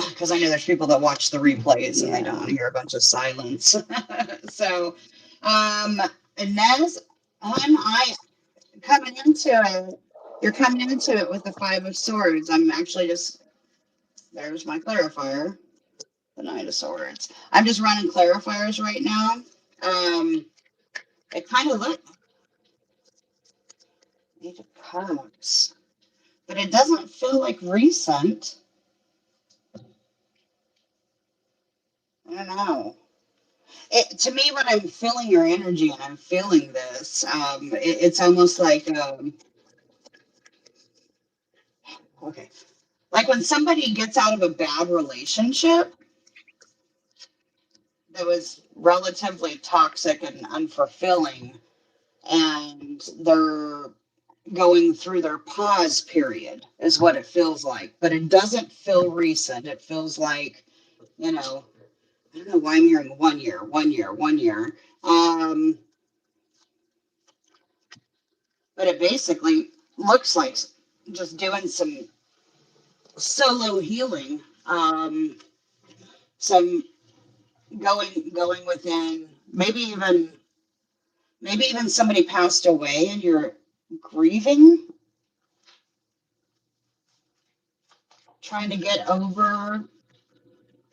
Because I know there's people that watch the replays and they don't want to hear a bunch of silence. So, um, Inez, I coming into it. You're coming into it with the Five of Swords. I'm actually just there's my clarifier, the Knight of Swords. I'm just running clarifiers right now. Um, it kind of looks Eight of Cups, but it doesn't feel like recent. I don't know. To me, when I'm feeling your energy and I'm feeling this, it's almost like okay, like when somebody gets out of a bad relationship that was relatively toxic and unfulfilling, and they're going through their pause period, is what it feels like. But it doesn't feel recent. It feels like, you know, I don't know why I'm hearing 1 year, 1 year, 1 year. Um, but it basically looks like just doing some solo healing, some going within, maybe even somebody passed away and you're grieving, trying to get over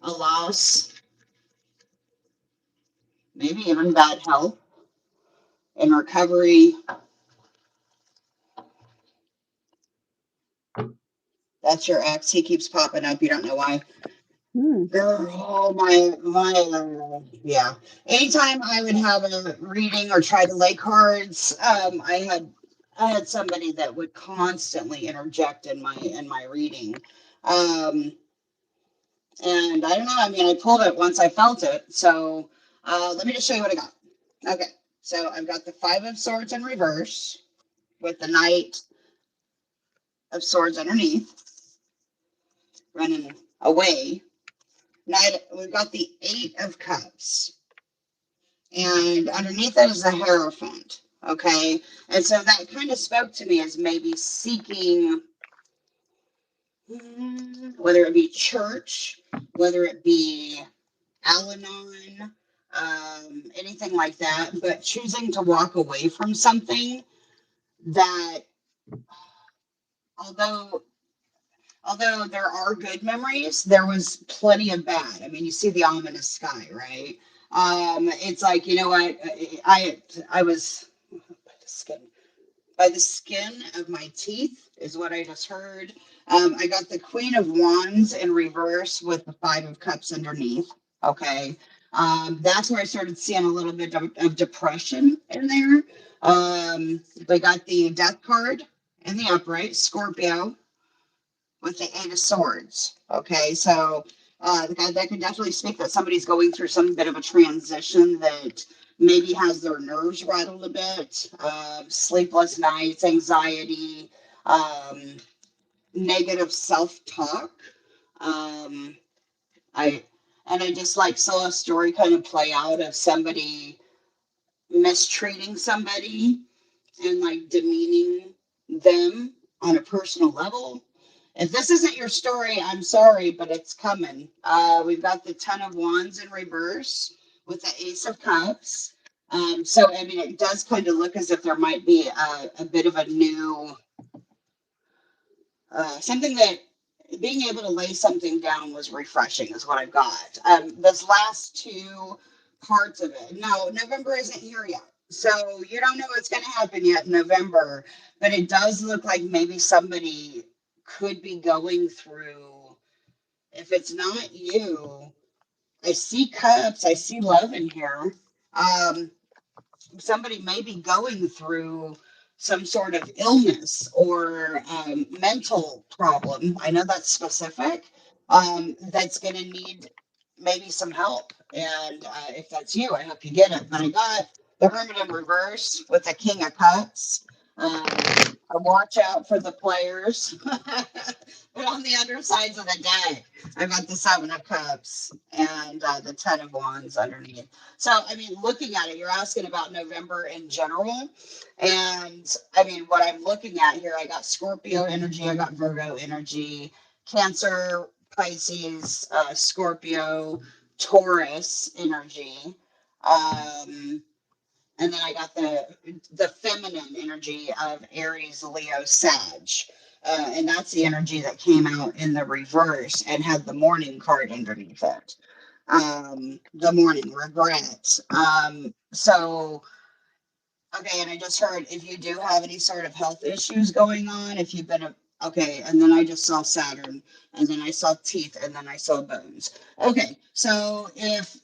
a loss, maybe even bad health and recovery. That's your ex. He keeps popping up. You don't know why. Hmm. Oh my, yeah. Anytime I would have a reading or try to lay cards, I had somebody that would constantly interject in my reading, um, and I don't know. I mean, I pulled it once I felt it. So let me just show you what I got. Okay, so I've got the Five of Swords in reverse with the Knight of Swords underneath, running away. Knight. We've got the Eight of Cups. And underneath that is the Hierophant. Okay. And so that kind of spoke to me as maybe seeking, whether it be church, whether it be Al Anon, anything like that, but choosing to walk away from something that, although although there are good memories, there was plenty of bad. I mean, you see the ominous sky, right? It's like, you know what? I was skin by the skin of my teeth is what I just heard. I got the Queen of Wands in reverse with the Five of Cups underneath. Okay. That's where I started seeing a little bit of depression in there. They got the Death card in the upright, Scorpio, with the Eight of Swords. Okay, so that could definitely speak that somebody's going through some bit of a transition that maybe has their nerves rattled a bit, sleepless nights, anxiety, um, negative self-talk. Um, I and I just like saw a story kind of play out of somebody mistreating somebody and like demeaning them on a personal level. If this isn't your story, I'm sorry, but it's coming. We've got the Ten of Wands in reverse with the Ace of Cups. So, I mean, it does kind of look as if there might be a bit of a new, something that being able to lay something down was refreshing, is what I've got. Those last two parts of it. No, November isn't here yet. So you don't know what's going to happen yet in November, but it does look like maybe somebody could be going through, if it's not you, I see cups, I see love in here. Um, Somebody may be going through some sort of illness or mental problem. I know that's specific. That's going to need maybe some help. And if that's you, I hope you get it. But I got the Hermit in reverse with the King of Cups. I watch out for the players. But on the undersides of the deck, I got the Seven of Cups and the Ten of Wands underneath. So, I mean, looking at it, you're asking about November in general. And I mean, what I'm looking at here, I got Scorpio energy, I got Virgo energy, Cancer, Pisces, Scorpio, Taurus energy. Um, and then I got the feminine energy of Aries, Leo, Sag. And that's the energy that came out in the reverse and had the morning card underneath it. The morning regret. So okay, and I just heard if you do have any sort of health issues going on, if you've been okay, and then I just saw Saturn, and then I saw teeth, and then I saw bones. Okay, so if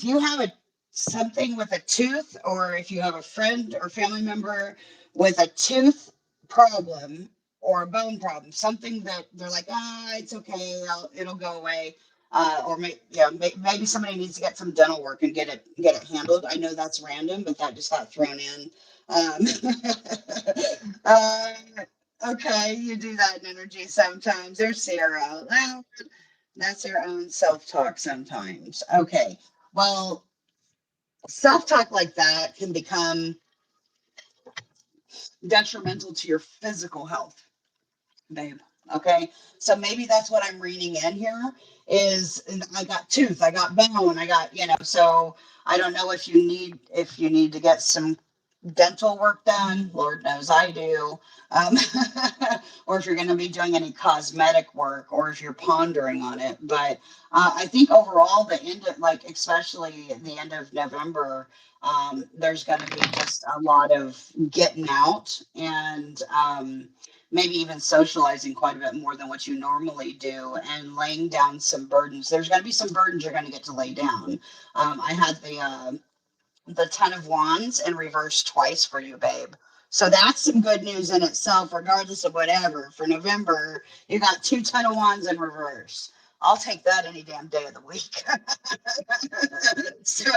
you have a something with a tooth, or if you have a friend or family member with a tooth problem or a bone problem, something that they're like, it's okay, it'll go away, or maybe somebody needs to get some dental work and get it handled. I know that's random, but that just got thrown in. Um, uh, okay, you do that in energy sometimes. There's Sarah. Well, that's their own self-talk sometimes. Okay. Well, self-talk like that can become detrimental to your physical health, babe. Okay. So maybe that's what I'm reading in here is I got tooth, I got bone, I got, so I don't know if you need to get some dental work done. Lord knows I do. Um, or if you're going to be doing any cosmetic work or if you're pondering on it. But I think overall, the end of, like, especially the end of November, there's going to be just a lot of getting out and maybe even socializing quite a bit more than what you normally do and laying down some burdens. There's going to be some burdens you're going to get to lay down. I had the Ten of Wands in reverse twice for you, babe. So that's some good news in itself, regardless of whatever. For November, you got two Ten of Wands in reverse. I'll take that any damn day of the week. So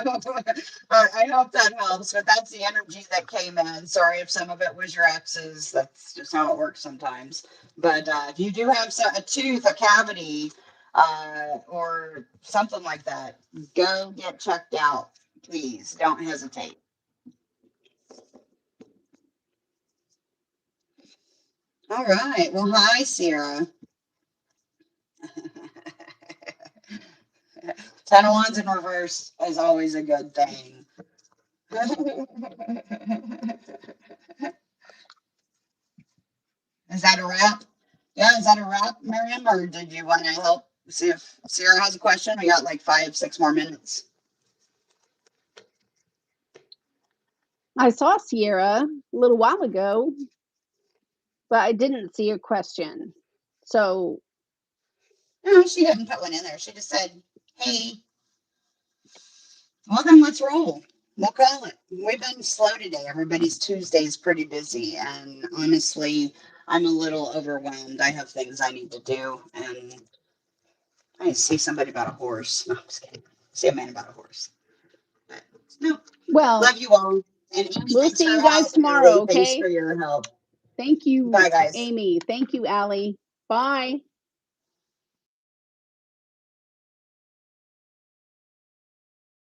I hope that helps, but that's the energy that came in. Sorry if some of it was your ex's. That's just how it works sometimes. But if you do have a tooth, a cavity, or something like that, go get checked out. Please don't hesitate. All right. Well, hi, Sierra. Ten of Wands in reverse is always a good thing. Is that a wrap? Yeah, is that a wrap, Miriam? Or did you want to help see if Sierra has a question? We got like 5, 6 more minutes. I saw Sierra a little while ago, but I didn't see a question. So, No, she didn't put one in there. She just said, hey, well, then let's roll. We'll call it. We've been slow today. Everybody's Tuesday's pretty busy. And honestly, I'm a little overwhelmed. I have things I need to do. And I see somebody about a horse. No, I'm just kidding. See a man about a horse. But no. well, Love you all. And Amy, we'll thanks see for you guys help. tomorrow, Allie, thanks okay? for your help. Thank you, Bye, guys. Amy. Thank you, Allie. Bye.